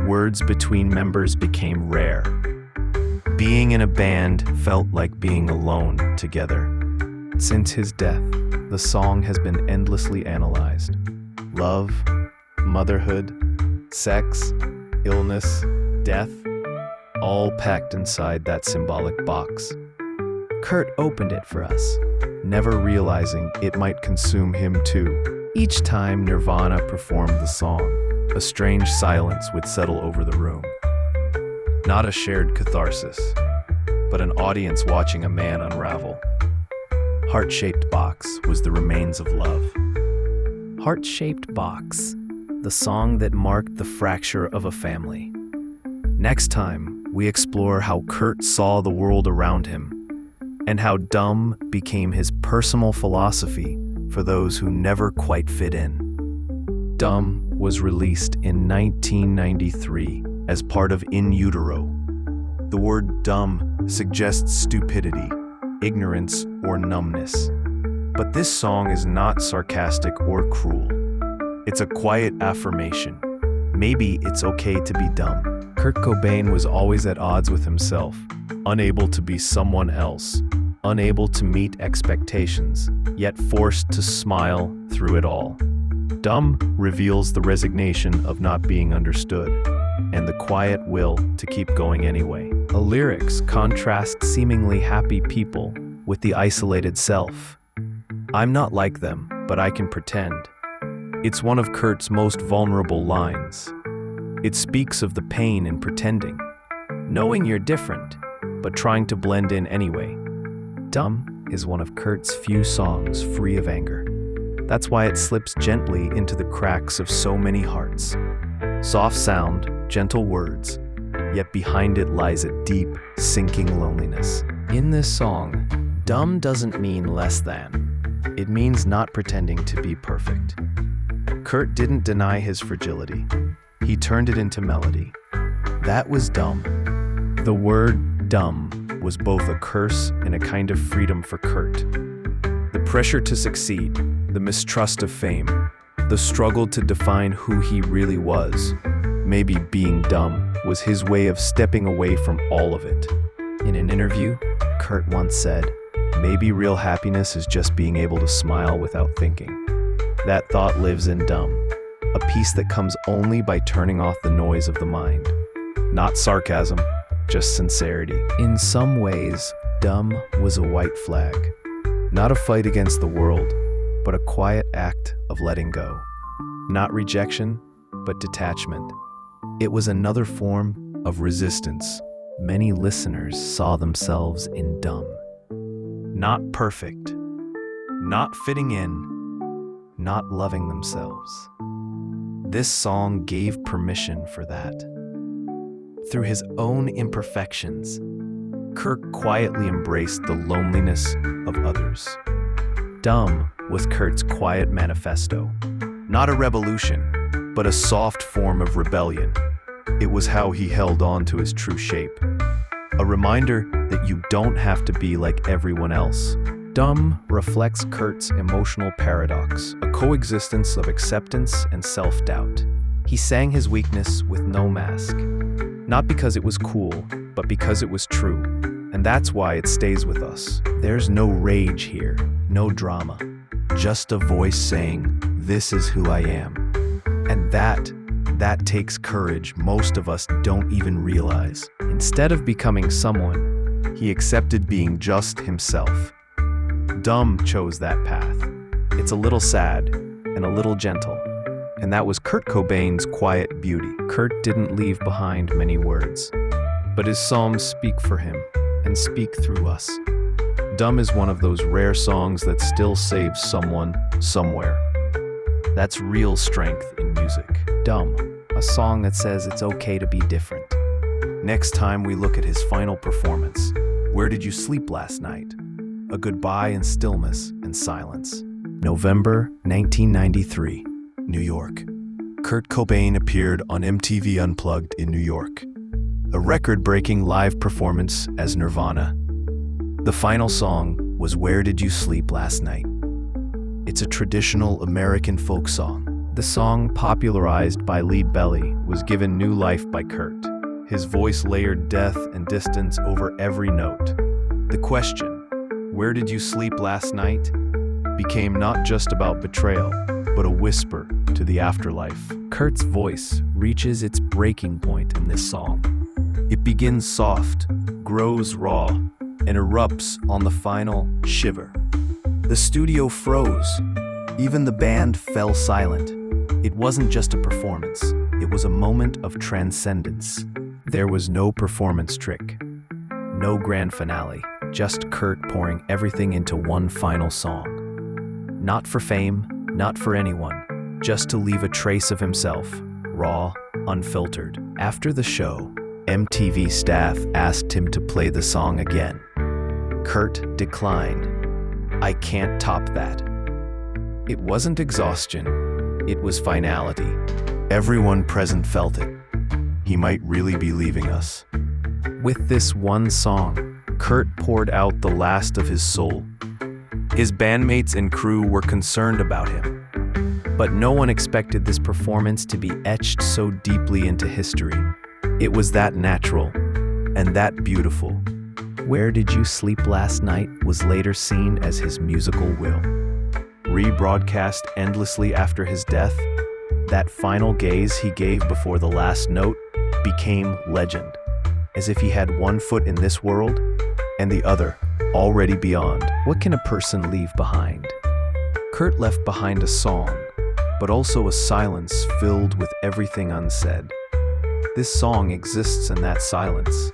Words between members became rare. Being in a band felt like being alone together. Since his death, the song has been endlessly analyzed. Love, motherhood, sex, illness, death, all packed inside that symbolic box. Kurt opened it for us, never realizing it might consume him too. Each time Nirvana performed the song, a strange silence would settle over the room. Not a shared catharsis, but an audience watching a man unravel. Heart-Shaped Box was the remains of love. Heart-Shaped Box, the song that marked the fracture of a family. Next time, we explore how Kurt saw the world around him, and how dumb became his personal philosophy for those who never quite fit in. Dumb was released in 1993 as part of In Utero. The word dumb suggests stupidity, ignorance, or numbness. But this song is not sarcastic or cruel. It's a quiet affirmation. Maybe it's okay to be dumb. Kurt Cobain was always at odds with himself, unable to be someone else, unable to meet expectations, yet forced to smile through it all. Dumb reveals the resignation of not being understood, and the quiet will to keep going anyway. The lyrics contrast seemingly happy people with the isolated self. I'm not like them, but I can pretend. It's one of Kurt's most vulnerable lines. It speaks of the pain in pretending, knowing you're different, but trying to blend in anyway. Dumb is one of Kurt's few songs free of anger. That's why it slips gently into the cracks of so many hearts. Soft sound, gentle words, yet behind it lies a deep, sinking loneliness. In this song, dumb doesn't mean less than. It means not pretending to be perfect. Kurt didn't deny his fragility. He turned it into melody. That was dumb. The word dumb was both a curse and a kind of freedom for Kurt. The pressure to succeed, the mistrust of fame, the struggle to define who he really was. Maybe being dumb was his way of stepping away from all of it. In an interview, Kurt once said, "Maybe real happiness is just being able to smile without thinking." That thought lives in Dumb, a piece that comes only by turning off the noise of the mind. Not sarcasm, just sincerity. In some ways, Dumb was a white flag. Not a fight against the world, but a quiet act of letting go. Not rejection, but detachment. It was another form of resistance. Many listeners saw themselves in Dumb. Not perfect, not fitting in, not loving themselves. This song gave permission for that. Through his own imperfections, Kurt quietly embraced the loneliness of others. Dumb was Kurt's quiet manifesto. Not a revolution, but a soft form of rebellion. It was how he held on to his true shape. A reminder that you don't have to be like everyone else. Dumb reflects Kurt's emotional paradox, a coexistence of acceptance and self-doubt. He sang his weakness with no mask. Not because it was cool, but because it was true. And that's why it stays with us. There's no rage here, no drama. Just a voice saying, "This is who I am." And that takes courage most of us don't even realize. Instead of becoming someone, he accepted being just himself. Dumb chose that path. It's a little sad and a little gentle. And that was Kurt Cobain's quiet beauty. Kurt didn't leave behind many words, but his songs speak for him and speak through us. Dumb is one of those rare songs that still saves someone, somewhere. That's real strength in music. Dumb, a song that says it's okay to be different. Next time we look at his final performance, Where Did You Sleep Last Night? A goodbye in stillness and silence. November 1993, New York. Kurt Cobain appeared on MTV Unplugged in New York. A record-breaking live performance as Nirvana. The final song was Where Did You Sleep Last Night? It's a traditional American folk song. The song, popularized by Lead Belly, was given new life by Kurt. His voice layered death and distance over every note. The question, "Where did you sleep last night?" became not just about betrayal, but a whisper to the afterlife. Kurt's voice reaches its breaking point in this song. It begins soft, grows raw, and erupts on the final shiver. The studio froze. Even the band fell silent. It wasn't just a performance. It was a moment of transcendence. There was no performance trick, no grand finale, just Kurt pouring everything into one final song. Not for fame, not for anyone, just to leave a trace of himself, raw, unfiltered. After the show, MTV staff asked him to play the song again. Kurt declined. "I can't top that." It wasn't exhaustion, it was finality. Everyone present felt it. He might really be leaving us. With this one song, Kurt poured out the last of his soul. His bandmates and crew were concerned about him, but no one expected this performance to be etched so deeply into history. It was that natural and that beautiful. Where Did You Sleep Last Night was later seen as his musical will. Rebroadcast endlessly after his death, that final gaze he gave before the last note became legend, as if he had one foot in this world and the other already beyond. What can a person leave behind? Kurt left behind a song, but also a silence filled with everything unsaid. This song exists in that silence,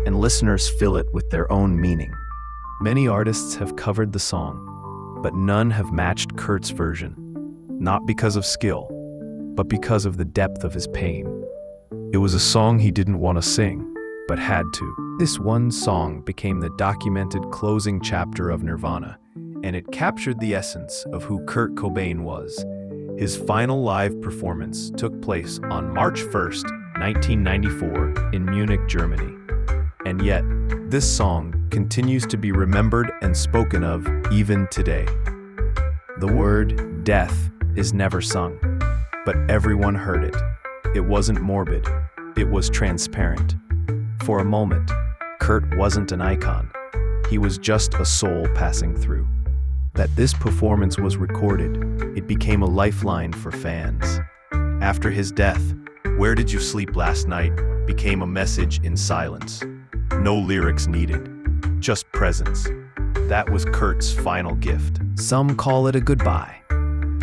and listeners fill it with their own meaning. Many artists have covered the song, but none have matched Kurt's version, not because of skill, but because of the depth of his pain. It was a song he didn't want to sing, but had to. This one song became the documented closing chapter of Nirvana, and it captured the essence of who Kurt Cobain was. His final live performance took place on March 1st, 1994, in Munich, Germany. And yet, this song continues to be remembered and spoken of even today. The word death is never sung, but everyone heard it. It wasn't morbid, it was transparent. For a moment, Kurt wasn't an icon. He was just a soul passing through. That this performance was recorded, it became a lifeline for fans. After his death, "Where did you sleep last night?" became a message in silence. No lyrics needed, just presence. That was Kurt's final gift. Some call it a goodbye.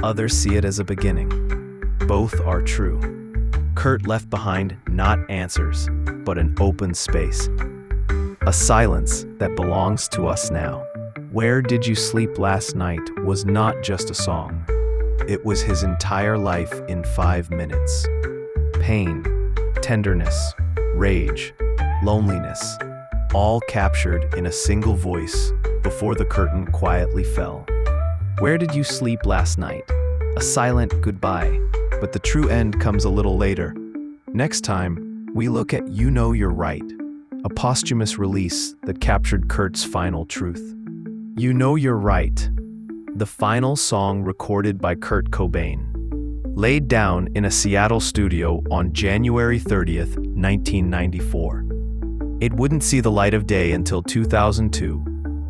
Others see it as a beginning. Both are true. Kurt left behind not answers, but an open space. A silence that belongs to us now. "Where Did You Sleep Last Night" was not just a song. It was his entire life in 5 minutes. Pain, tenderness, rage, loneliness, all captured in a single voice before the curtain quietly fell. "Where did you sleep last night?" A silent goodbye, but the true end comes a little later. Next time, we look at "You Know You're Right," a posthumous release that captured Kurt's final truth. "You Know You're Right," the final song recorded by Kurt Cobain, laid down in a Seattle studio on January 30th, 1994. It wouldn't see the light of day until 2002,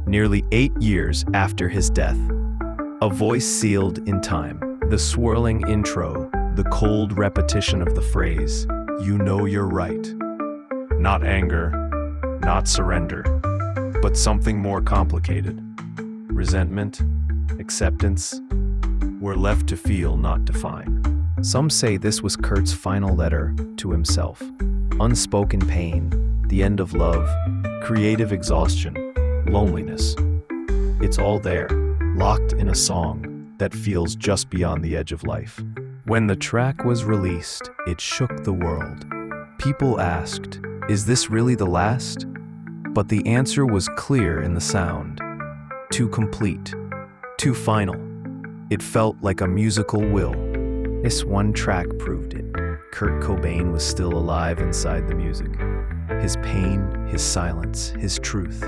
nearly 8 years after his death. A voice sealed in time, the swirling intro, the cold repetition of the phrase, "You know you're right." Not anger, not surrender, but something more complicated. Resentment, acceptance. We're left to feel, not define. Some say this was Kurt's final letter to himself. Unspoken pain, the end of love, creative exhaustion, loneliness. It's all there, locked in a song that feels just beyond the edge of life. When the track was released, it shook the world. People asked, "Is this really the last?" But the answer was clear in the sound. Too complete, too final. It felt like a musical will. This one track proved it. Kurt Cobain was still alive inside the music. His pain, his silence, his truth,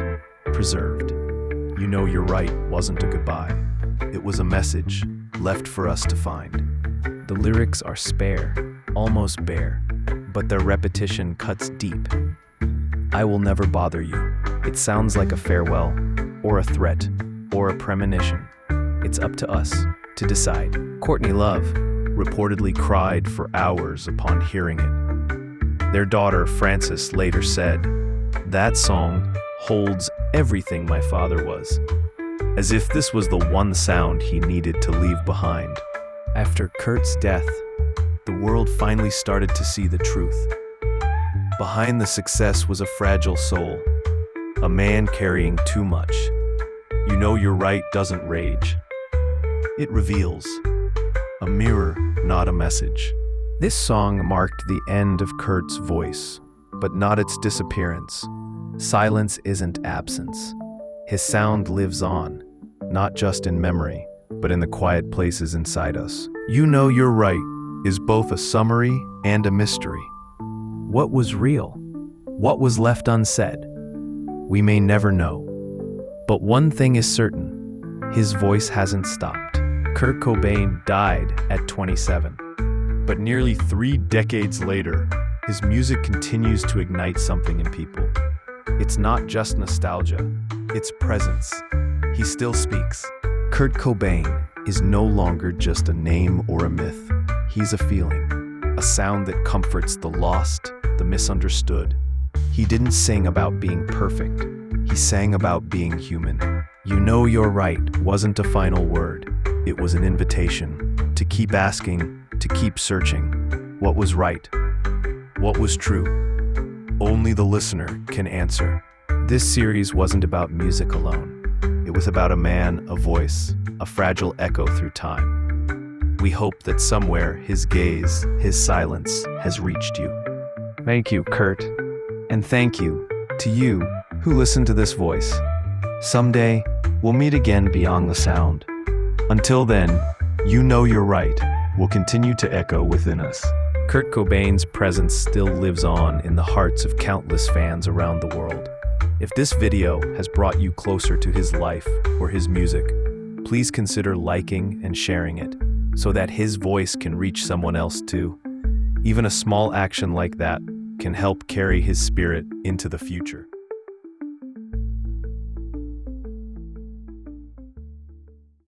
preserved. "You Know You're Right" wasn't a goodbye. It was a message left for us to find. The lyrics are spare, almost bare, but their repetition cuts deep. "I will never bother you." It sounds like a farewell, or a threat, or a premonition. It's up to us to decide. Courtney Love reportedly cried for hours upon hearing it. Their daughter, Frances, later said, "That song holds everything my father was," as if this was the one sound he needed to leave behind. After Kurt's death, the world finally started to see the truth. Behind the success was a fragile soul, a man carrying too much. "You Know You're Right" doesn't rage. It reveals. A mirror, not a message. This song marked the end of Kurt's voice, but not its disappearance. Silence isn't absence. His sound lives on, not just in memory, but in the quiet places inside us. "You Know You're Right" is both a summary and a mystery. What was real? What was left unsaid? We may never know. But one thing is certain, his voice hasn't stopped. Kurt Cobain died at 27. But nearly 3 decades later, his music continues to ignite something in people. It's not just nostalgia, it's presence. He still speaks. Kurt Cobain is no longer just a name or a myth. He's a feeling, a sound that comforts the lost, the misunderstood. He didn't sing about being perfect. He sang about being human. "You Know You're Right" wasn't a final word. It was an invitation to keep asking, to keep searching. What was right? What was true? Only the listener can answer. This series wasn't about music alone. It was about a man, a voice, a fragile echo through time. We hope that somewhere his gaze, his silence has reached you. Thank you, Kurt. And thank you, To you, who listen to this voice, someday we'll meet again beyond the sound. Until then, you know you're right will continue to echo within us. Kurt Cobain's presence still lives on in the hearts of countless fans around the world. If this video has brought you closer to his life or his music, please consider liking and sharing it so that his voice can reach someone else too. Even a small action like that can help carry his spirit into the future.